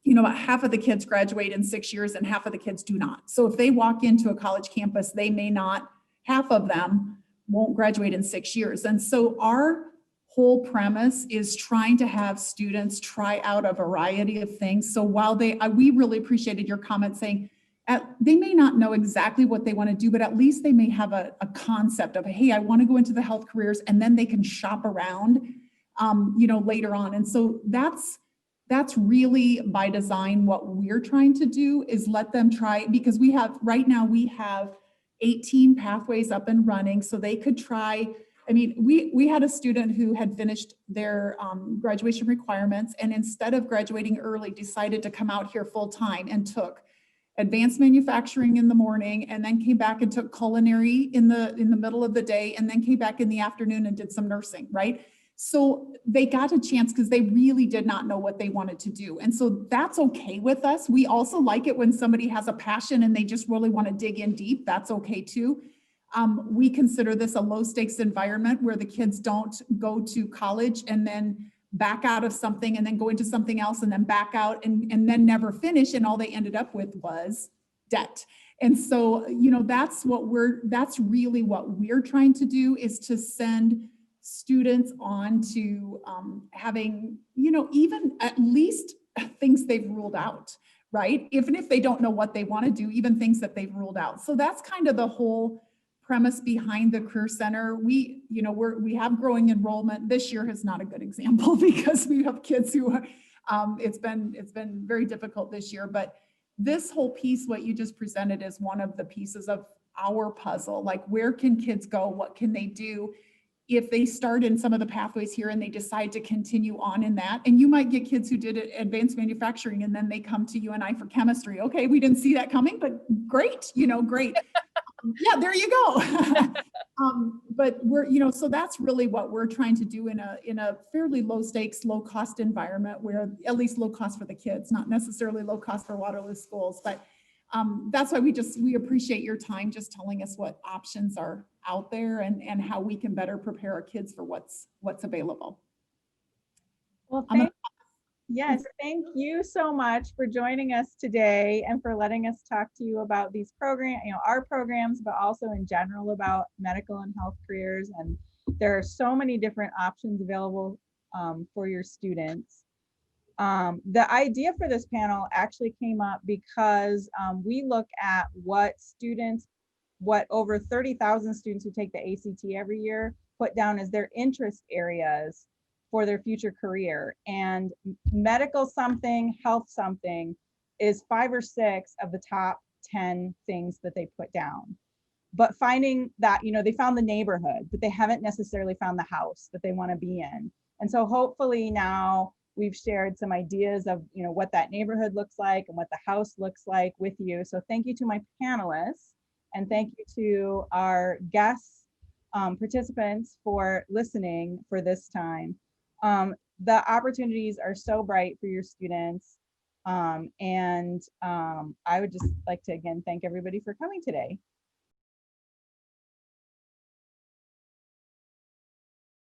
you know, about half of the kids graduate in 6 years and half of the kids do not. So if they walk into a college campus, they may not, half of them won't graduate in 6 years. And so our whole premise is trying to have students try out a variety of things. So while we really appreciated your comment saying they may not know exactly what they want to do, but at least they may have a concept of, hey, I want to go into the health careers, and then they can shop around, you know, later on. And so that's really by design what we're trying to do, is let them try, because right now we have 18 pathways up and running, so they could try. I mean, we had a student who had finished their graduation requirements, and instead of graduating early, decided to come out here full time and took advanced manufacturing in the morning, and then came back and took culinary in the middle of the day, and then came back in the afternoon and did some nursing, right? So they got a chance because they really did not know what they wanted to do. And so that's okay with us. We also like it when somebody has a passion and they just really want to dig in deep. That's okay too. We consider this a low stakes environment where the kids don't go to college and then back out of something and then go into something else and then back out and then never finish. And all they ended up with was debt. And so, you know, that's really what we're trying to do, is to send students on to having, you know, even at least things they've ruled out, right? Even if they don't know what they want to do, even things that they've ruled out. So that's kind of the whole premise behind the Career Center. We have growing enrollment. This year is not a good example because we have kids who it's been very difficult this year, but this whole piece, what you just presented, is one of the pieces of our puzzle. Like, where can kids go? What can they do if they start in some of the pathways here and they decide to continue on in that? And you might get kids who did advanced manufacturing and then they come to UNI for chemistry. Okay, we didn't see that coming, but great, you know, great. Yeah, there you go. But we're, you know, so that's really what we're trying to do in a fairly low stakes, low cost environment, where at least low cost for the kids, not necessarily low cost for Waterloo schools. But that's why we appreciate your time just telling us what options are out there and how we can better prepare our kids for what's available. Well, yes, thank you so much for joining us today and for letting us talk to you about these programs, you know, our programs, but also in general about medical and health careers. And there are so many different options available for your students. The idea for this panel actually came up because we look at what over 30,000 students who take the ACT every year put down as their interest areas for their future career. And medical something, health something is 5 or 6 of the top 10 things that they put down. But finding that, you know, they found the neighborhood, but they haven't necessarily found the house that they want to be in. And so hopefully now we've shared some ideas of, you know, what that neighborhood looks like and what the house looks like with you. So thank you to my panelists, and thank you to our guests, participants, for listening for this time. The opportunities are so bright for your students. I would just like to again thank everybody for coming today.